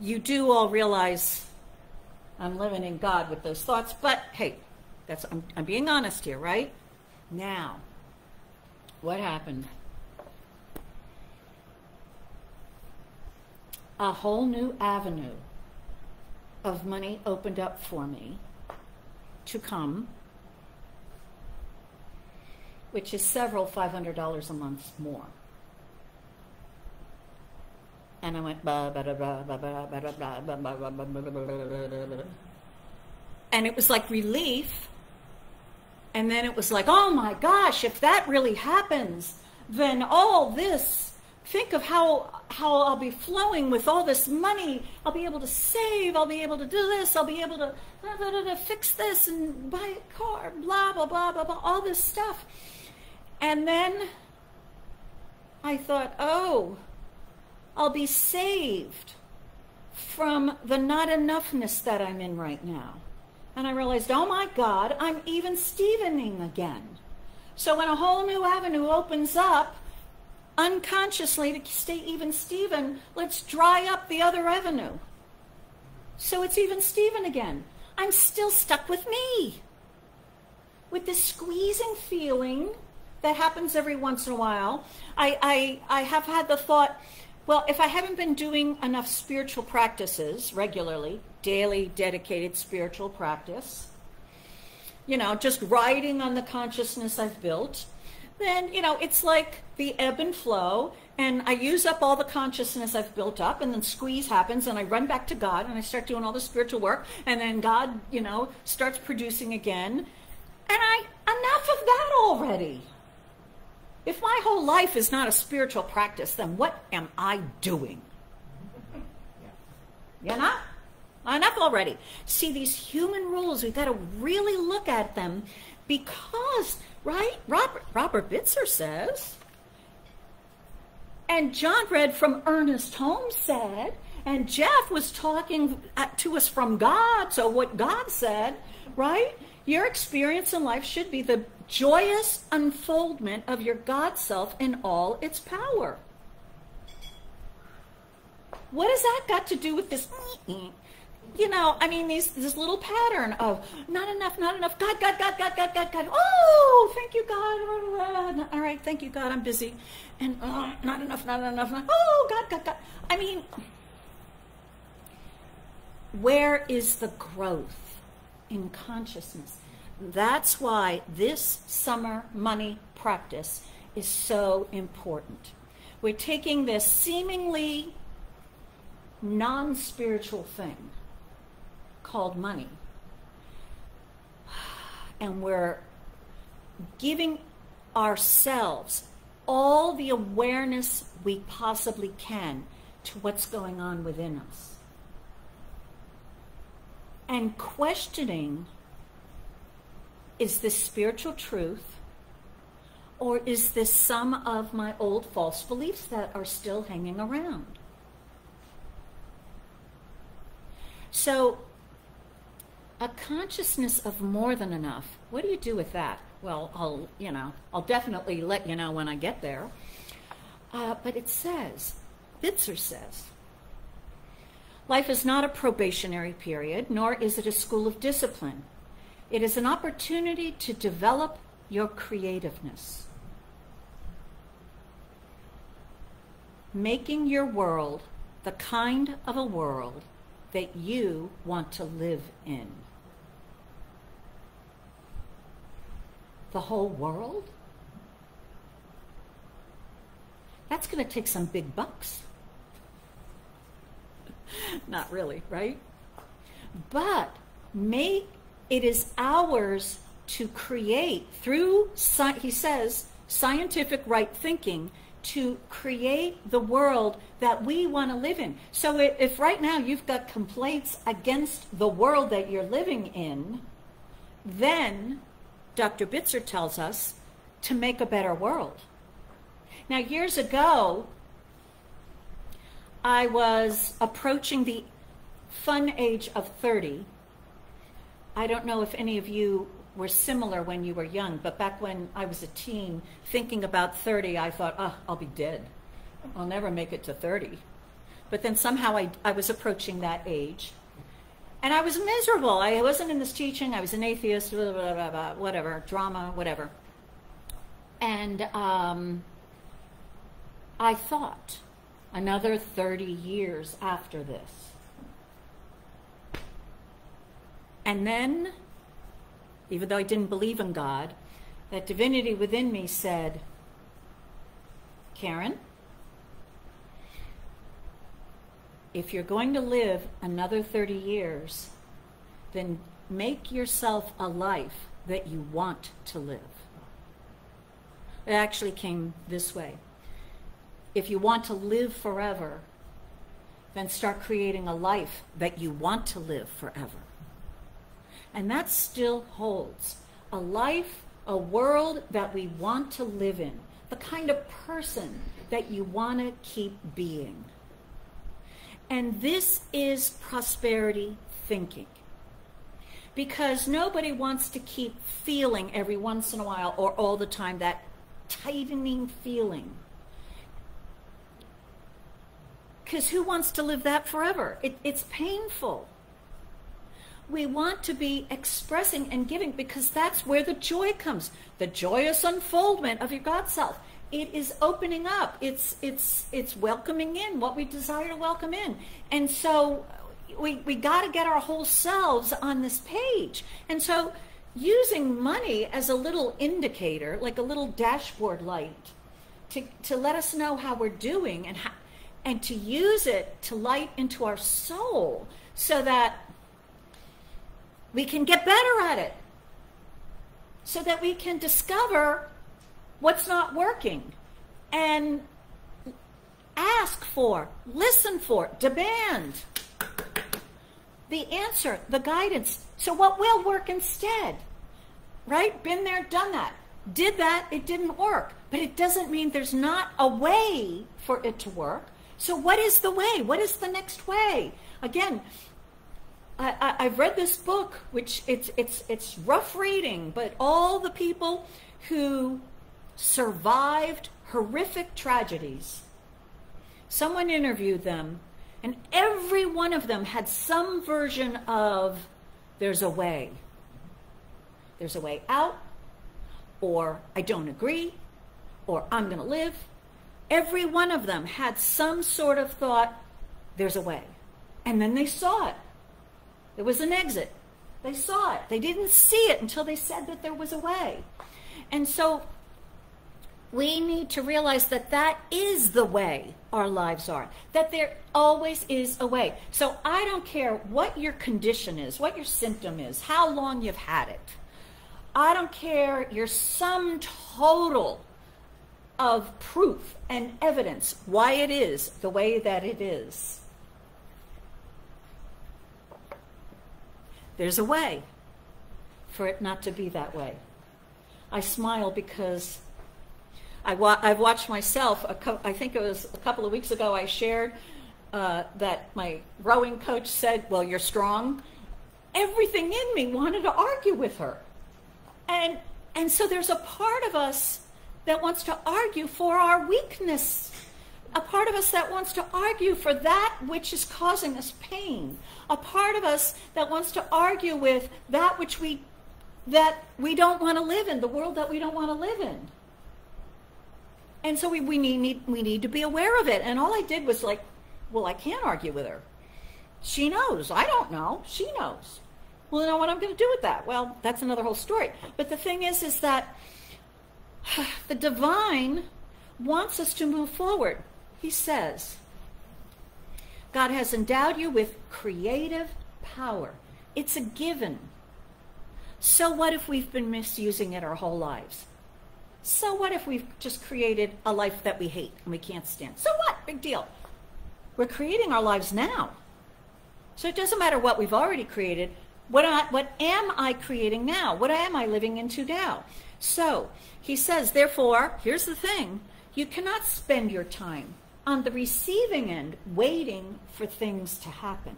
You do all realize I'm living in God with those thoughts, but hey, I'm being honest here, right? Now, what happened? A whole new avenue of money opened up for me to come, which is several $500 a month more. And I went, and it was like relief. And then it was like, oh my gosh, if that really happens, then all this, think of how I'll be flowing with all this money. I'll be able to save. I'll be able to do this. I'll be able to fix this and buy a car, blah, blah, blah, blah, blah, all this stuff. And then I thought, oh, I'll be saved from the not enoughness that I'm in right now. And I realized, oh my God, I'm even Stevening again. So when a whole new avenue opens up, unconsciously, to stay even Steven, let's dry up the other avenue. So it's even Steven again. I'm still stuck with me, with this squeezing feeling that happens every once in a while. I have had the thought, well, if I haven't been doing enough spiritual practices regularly, daily dedicated spiritual practice, just riding on the consciousness I've built, then, it's like the ebb and flow, and I use up all the consciousness I've built up, and then squeeze happens, and I run back to God, and I start doing all the spiritual work, and then God, starts producing again, and enough of that already. If my whole life is not a spiritual practice, then what am I doing? Enough already. See, these human rules, we've got to really look at them because, right, Robert Bitzer says, and John read from Ernest Holmes said, and Jeff was talking to us from God, so what God said, right? Your experience in life should be the joyous unfoldment of your God self in all its power. What has that got to do with this? This little pattern of not enough, God. Oh, thank you, God. All right, thank you, God, I'm busy. And not enough. Oh, God. Where is the growth in consciousness? That's why this summer money practice is so important. We're taking this seemingly non-spiritual thing called money, and we're giving ourselves all the awareness we possibly can to what's going on within us, and questioning, is this spiritual truth, or is this some of my old false beliefs that are still hanging around? So, a consciousness of more than enough, what do you do with that? Well, I'll definitely let you know when I get there. But it says, Bitzer says, life is not a probationary period, nor is it a school of discipline. It is an opportunity to develop your creativeness, making your world the kind of a world that you want to live in. The whole world? That's going to take some big bucks. Not really, right? But it is ours to create through, he says, scientific right thinking, to create the world that we want to live in. So if right now you've got complaints against the world that you're living in, then Dr. Bitzer tells us to make a better world. Now, years ago, I was approaching the fun age of 30. I don't know if any of you were similar when you were young, but back when I was a teen, thinking about 30, I thought, oh, I'll be dead. I'll never make it to 30. But then somehow I was approaching that age. And I was miserable. I wasn't in this teaching. I was an atheist, blah, blah, blah, blah, whatever, drama, whatever. And I thought, another 30 years after this. And then, even though I didn't believe in God, that divinity within me said, Karen, if you're going to live another 30 years, then make yourself a life that you want to live. It actually came this way. If you want to live forever, then start creating a life that you want to live forever. And that still holds. A life, a world that we want to live in. The kind of person that you want to keep being. And this is prosperity thinking. Because nobody wants to keep feeling every once in a while or all the time that tightening feeling. Because who wants to live that forever? It's painful. We want to be expressing and giving because that's where the joy comes. The joyous unfoldment of your God self. It is opening up. It's welcoming in what we desire to welcome in. And so we got to get our whole selves on this page. And so using money as a little indicator, like a little dashboard light, to let us know how we're doing and to use it to light into our soul so that we can get better at it, so that we can discover what's not working and ask for, listen for, demand the answer, the guidance. So what will work instead? Right? Been there, done that. Did that, it didn't work. But it doesn't mean there's not a way for it to work. So what is the way? What is the next way? Again, I've read this book, which it's rough reading, but all the people who survived horrific tragedies, someone interviewed them, and every one of them had some version of there's a way. There's a way out, or I don't agree, or I'm going to live. Every one of them had some sort of thought, there's a way. And then they saw it. There was an exit. They saw it. They didn't see it until they said that there was a way. And so we need to realize that that is the way our lives are, that there always is a way. So I don't care what your condition is, what your symptom is, how long you've had it. I don't care your sum total of proof and evidence why it is the way that it is. There's a way for it not to be that way. I smile because I've watched myself. I think it was a couple of weeks ago I shared that my rowing coach said, well, you're strong. Everything in me wanted to argue with her. And so there's a part of us that wants to argue for our weakness. A part of us that wants to argue for that which is causing us pain. A part of us that wants to argue with that which we don't want to live in, the world that we don't want to live in. And so we need to be aware of it. And all I did was like, well, I can't argue with her. She knows. I don't know. She knows. Well, you know what I'm going to do with that? Well, that's another whole story. But the thing is that the divine wants us to move forward. He says, God has endowed you with creative power. It's a given. So what if we've been misusing it our whole lives? So what if we've just created a life that we hate and we can't stand? So what? Big deal. We're creating our lives now. So it doesn't matter what we've already created. What am I creating now? What am I living into now? So he says, therefore, here's the thing. You cannot spend your time on the receiving end waiting for things to happen.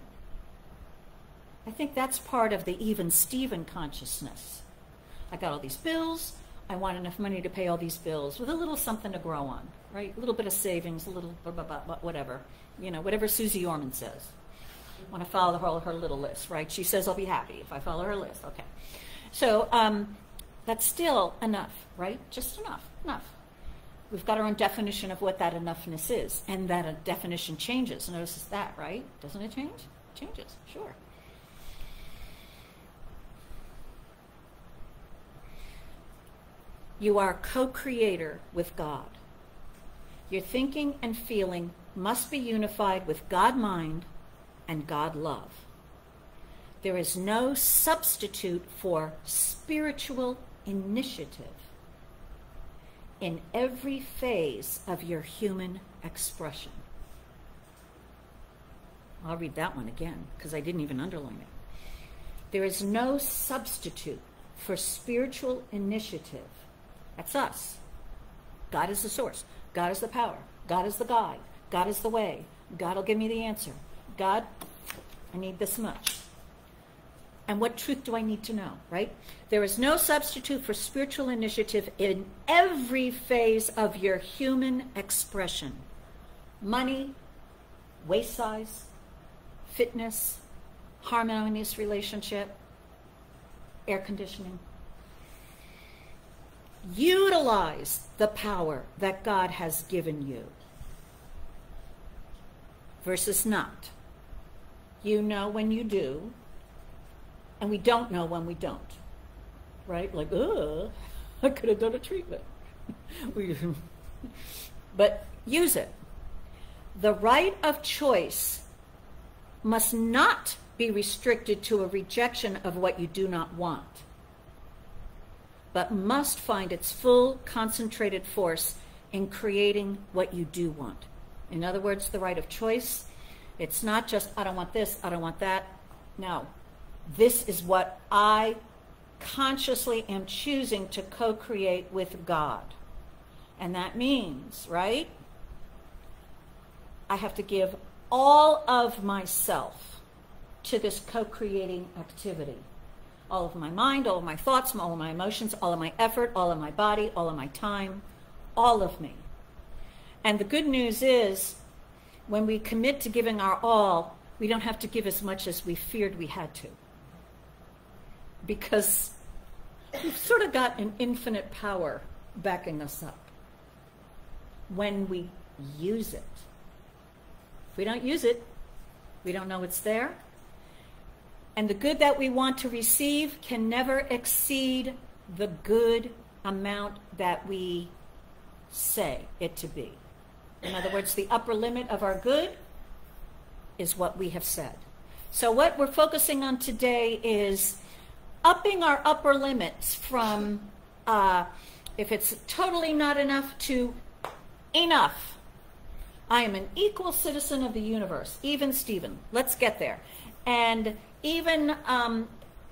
I think that's part of the even Steven consciousness. I got all these bills. I want enough money to pay all these bills with a little something to grow on, right? A little bit of savings, a little whatever. You know, whatever Susie Orman says. I want to follow her little list, right? She says I'll be happy if I follow her list. Okay. So that's still enough, right? Just enough. We've got our own definition of what that enoughness is, and that a definition changes. Notice that, right? Doesn't it change? It changes, sure. You are co-creator with God. Your thinking and feeling must be unified with God mind and God love. There is no substitute for spiritual initiative in every phase of your human expression. I'll read that one again because I didn't even underline it. There is no substitute for spiritual initiative. That's us. God is the source. God is the power. God is the guide. God is the way. God will give me the answer. God, I need this much. And what truth do I need to know, right? There is no substitute for spiritual initiative in every phase of your human expression. Money, waist size, fitness, harmonious relationship, air conditioning. Utilize the power that God has given you versus not. You know when you do, and we don't know when we don't, right? Like, I could have done a treatment. But use it. The right of choice must not be restricted to a rejection of what you do not want, but must find its full concentrated force in creating what you do want. In other words, the right of choice, it's not just, I don't want this, I don't want that. No. This is what I consciously am choosing to co-create with God. And that means, right, I have to give all of myself to this co-creating activity. All of my mind, all of my thoughts, all of my emotions, all of my effort, all of my body, all of my time, all of me. And the good news is, when we commit to giving our all, we don't have to give as much as we feared we had to. Because we've sort of got an infinite power backing us up when we use it. If we don't use it, we don't know it's there. And the good that we want to receive can never exceed the good amount that we say it to be. In other words, the upper limit of our good is what we have said. So what we're focusing on today is upping our upper limits from, if it's totally not enough, to enough. I am an equal citizen of the universe, even Steven. Let's get there. And even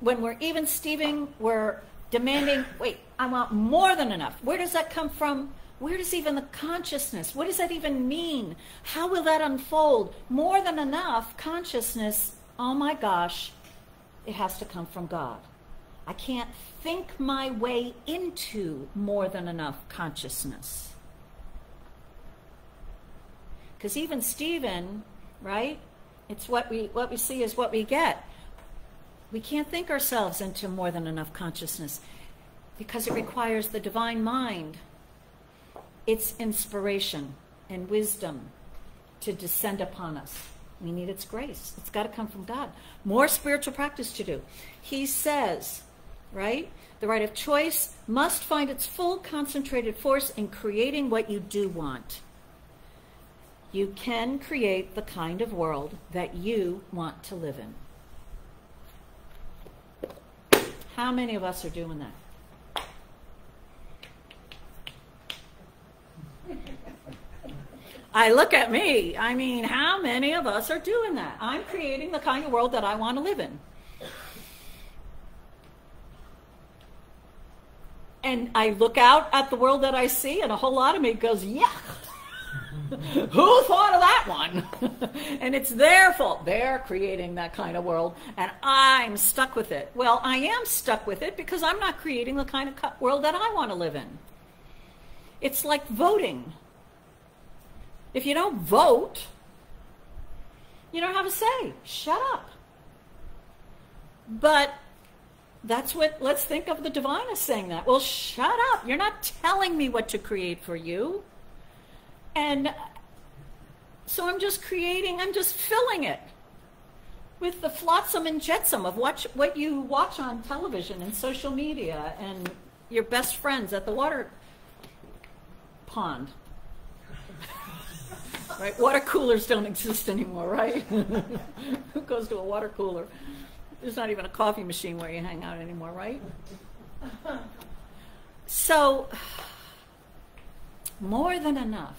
when we're even Steving, we're demanding, wait, I want more than enough. Where does that come from? Where does even the consciousness, what does that even mean? How will that unfold? More than enough consciousness, oh my gosh, it has to come from God. I can't think my way into more than enough consciousness. Because even Stephen, right? It's what we see is what we get. We can't think ourselves into more than enough consciousness because it requires the divine mind, its inspiration and wisdom to descend upon us. We need its grace. It's got to come from God. More spiritual practice to do. He says, right? The right of choice must find its full concentrated force in creating what you do want. You can create the kind of world that you want to live in. How many of us are doing that? I look at me. I mean, how many of us are doing that? I'm creating the kind of world that I want to live in. And I look out at the world that I see, and a whole lot of me goes, yeah. Who thought of that one? And it's their fault. They're creating that kind of world, and I'm stuck with it. Well, I am stuck with it because I'm not creating the kind of world that I want to live in. It's like voting. If you don't vote, you don't have a say. Shut up. But that's what, let's think of the divine as saying that. Well, shut up. You're not telling me what to create for you. And so I'm just filling it with the flotsam and jetsam of what you watch on television and social media and your best friends at the water pond. Right? Water coolers don't exist anymore, right? Who goes to a water cooler? There's not even a coffee machine where you hang out anymore, right? So, more than enough.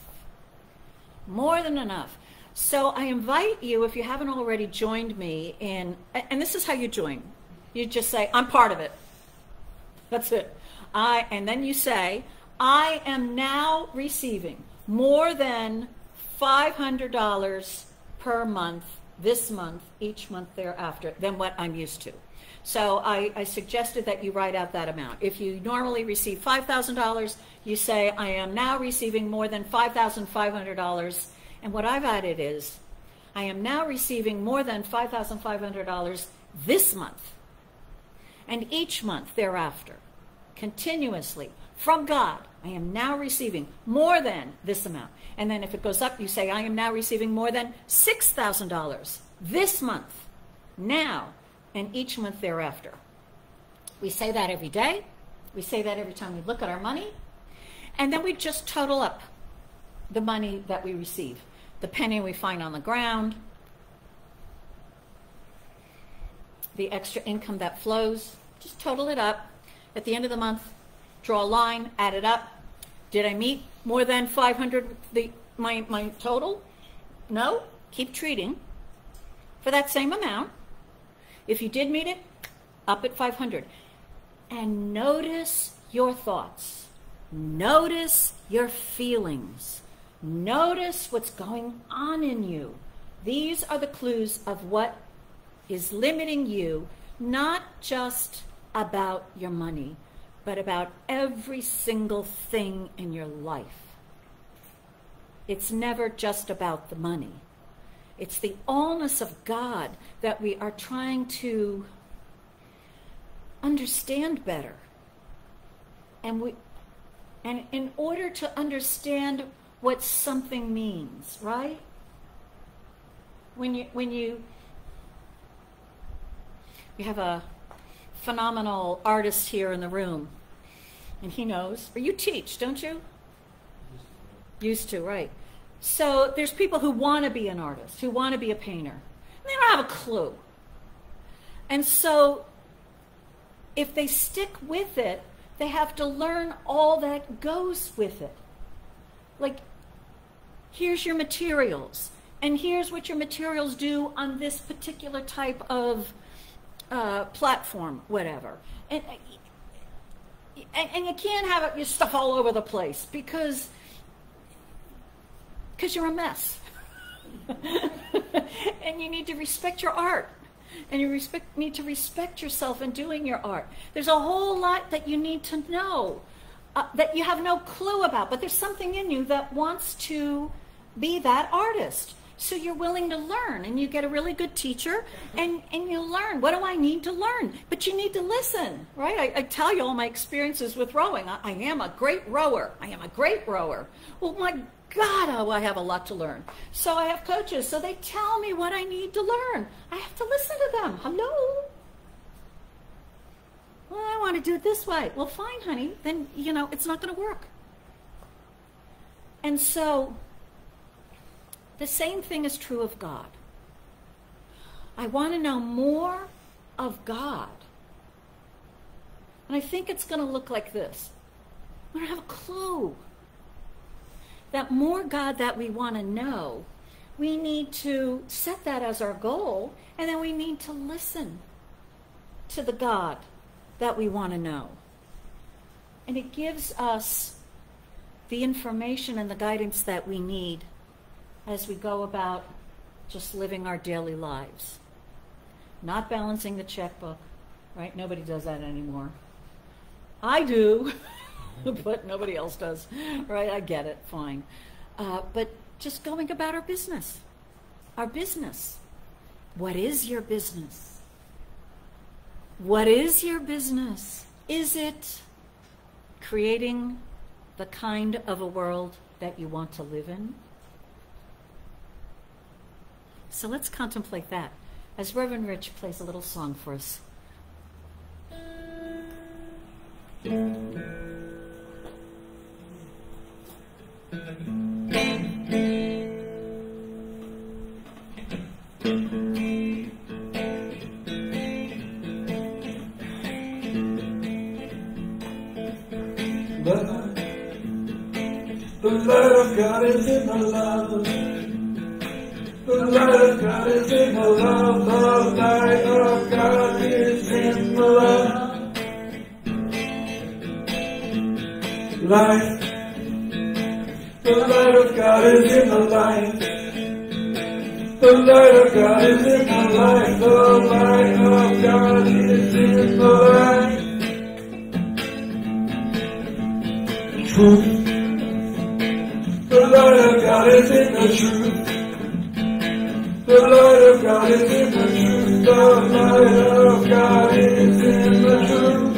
More than enough. So I invite you, if you haven't already joined me in, and this is how you join. You just say, I'm part of it. That's it. And then you say, I am now receiving more than $500 per month, this month, each month thereafter, than what I'm used to. So I suggested that you write out that amount. If you normally receive $5,000, you say, I am now receiving more than $5,500. And what I've added is, I am now receiving more than $5,500 this month. And each month thereafter, continuously, from God, I am now receiving more than this amount. And then if it goes up, you say, I am now receiving more than $6,000 this month, now, and each month thereafter. We say that every day. We say that every time we look at our money. And then we just total up the money that we receive. The penny we find on the ground, the extra income that flows, just total it up. At the end of the month, draw a line, add it up. Did I meet more than 500, my total? No, keep treating for that same amount. If you did meet it, up at 500. And notice your thoughts. Notice your feelings. Notice what's going on in you. These are the clues of what is limiting you, not just about your money, but about every single thing in your life. It's never just about the money. It's the allness of God that we are trying to understand better. And in order to understand what something means, right? When you have a phenomenal artist here in the room, and he knows, or you teach, don't you? Used to, right. So there's people who want to be an artist, who want to be a painter, and they don't have a clue. And so if they stick with it, they have to learn all that goes with it. Like, here's your materials, and here's what your materials do on this particular type of platform, whatever. And you can't have your stuff all over the place because you're a mess. And you need to respect your art. And you need to respect yourself in doing your art. There's a whole lot that you need to know that you have no clue about, but there's something in you that wants to be that artist. So you're willing to learn, and you get a really good teacher, and you learn. What do I need to learn? But you need to listen, right? I tell you all my experiences with rowing. I am a great rower. I am a great rower. Well, my God, oh, I have a lot to learn. So I have coaches, so they tell me what I need to learn. I have to listen to them. Hello? Well, I want to do it this way. Well, fine, honey. Then, it's not going to work. And so, the same thing is true of God. I want to know more of God. And I think it's going to look like this. I don't have a clue. That more God that we want to know, we need to set that as our goal, and then we need to listen to the God that we want to know. And it gives us the information and the guidance that we need as we go about just living our daily lives. Not balancing the checkbook, right? Nobody does that anymore. I do, but nobody else does, right? I get it, fine. But just going about our business. Our business. What is your business? What is your business? Is it creating the kind of a world that you want to live in? So let's contemplate that as Reverend Rich plays a little song for us. The light of God is in the love. The light of God is in the love. The light of God is in the love. Light. The light of God is in the light. The light of God is in the light. The light of God is in the light. Truth. The light of God is in the truth. The light of God is in the truth. The light of God is in the truth.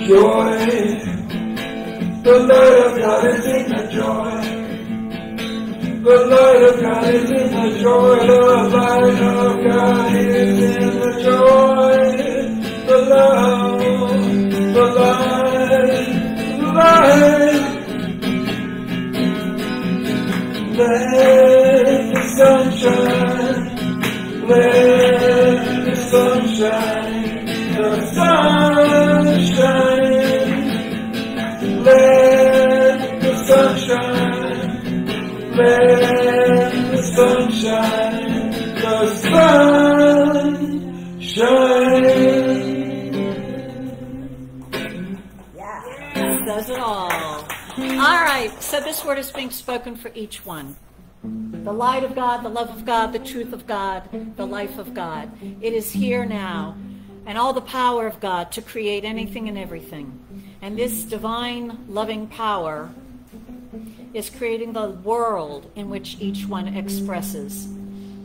Joy. The light of God is in the joy. The light of God is in the joy. The light of God is in the joy. The love. The light. Light. Let the sun shine. Let the sun shine. The sun shine. Let the sun shine. Let the sun shine. The sun shine. Does it all. All right, so this word is being spoken for each one. The light of God, the love of God, the truth of God, the life of God. It is here now, and all the power of God to create anything and everything. And this divine, loving power is creating the world in which each one expresses.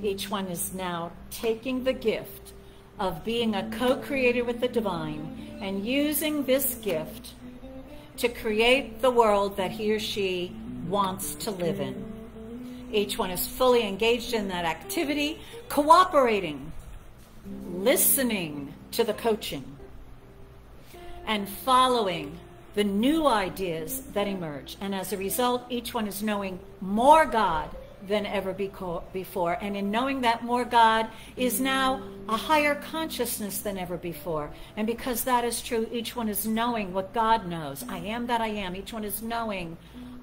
Each one is now taking the gift of being a co-creator with the divine and using this gift to create the world that he or she wants to live in. Each one is fully engaged in that activity, cooperating, listening to the coaching, and following the new ideas that emerge. And as a result, each one is knowing more God than ever before. And in knowing that more God is now a higher consciousness than ever before. And because that is true, each one is knowing what God knows. I am that I am. Each one is knowing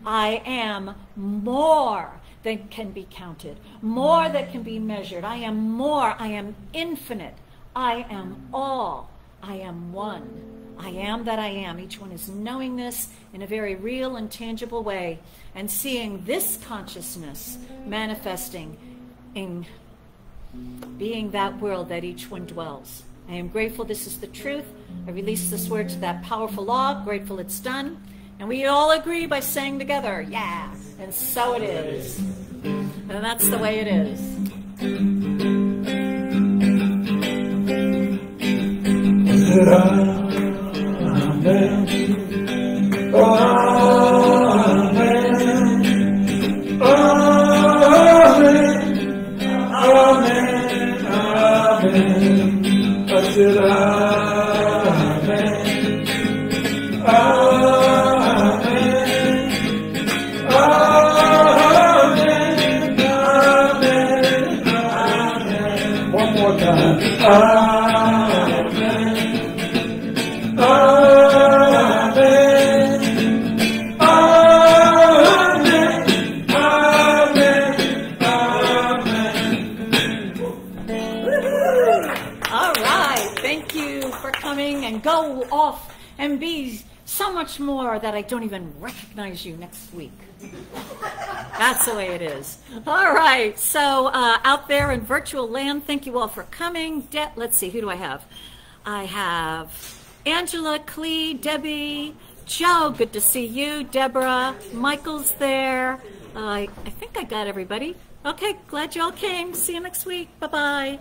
I am more than can be counted, more that can be measured. I am more. I am infinite. I am all. I am one. I am that I am. Each one is knowing this in a very real and tangible way and seeing this consciousness manifesting in being that world that each one dwells. I am grateful this is the truth. I release this word to that powerful law. Grateful it's done. And we all agree by saying together, yeah, and so it is. And that's the way it is. Amen. Amen. Amen. Amen. Amen. said, Amen. Amen. Amen. Amen. Amen. One more time. Amen. Amen. Amen. Amen. All right. Thank you for coming, and go off and be so much more that I don't even recognize you next week. That's the way it is. All right. So out there in virtual land, thank you all for coming. Let's see. Who do I have? I have Angela, Clee, Debbie, Joe. Good to see you. Deborah. Michael's there. I think I got everybody. Okay. Glad you all came. See you next week. Bye-bye.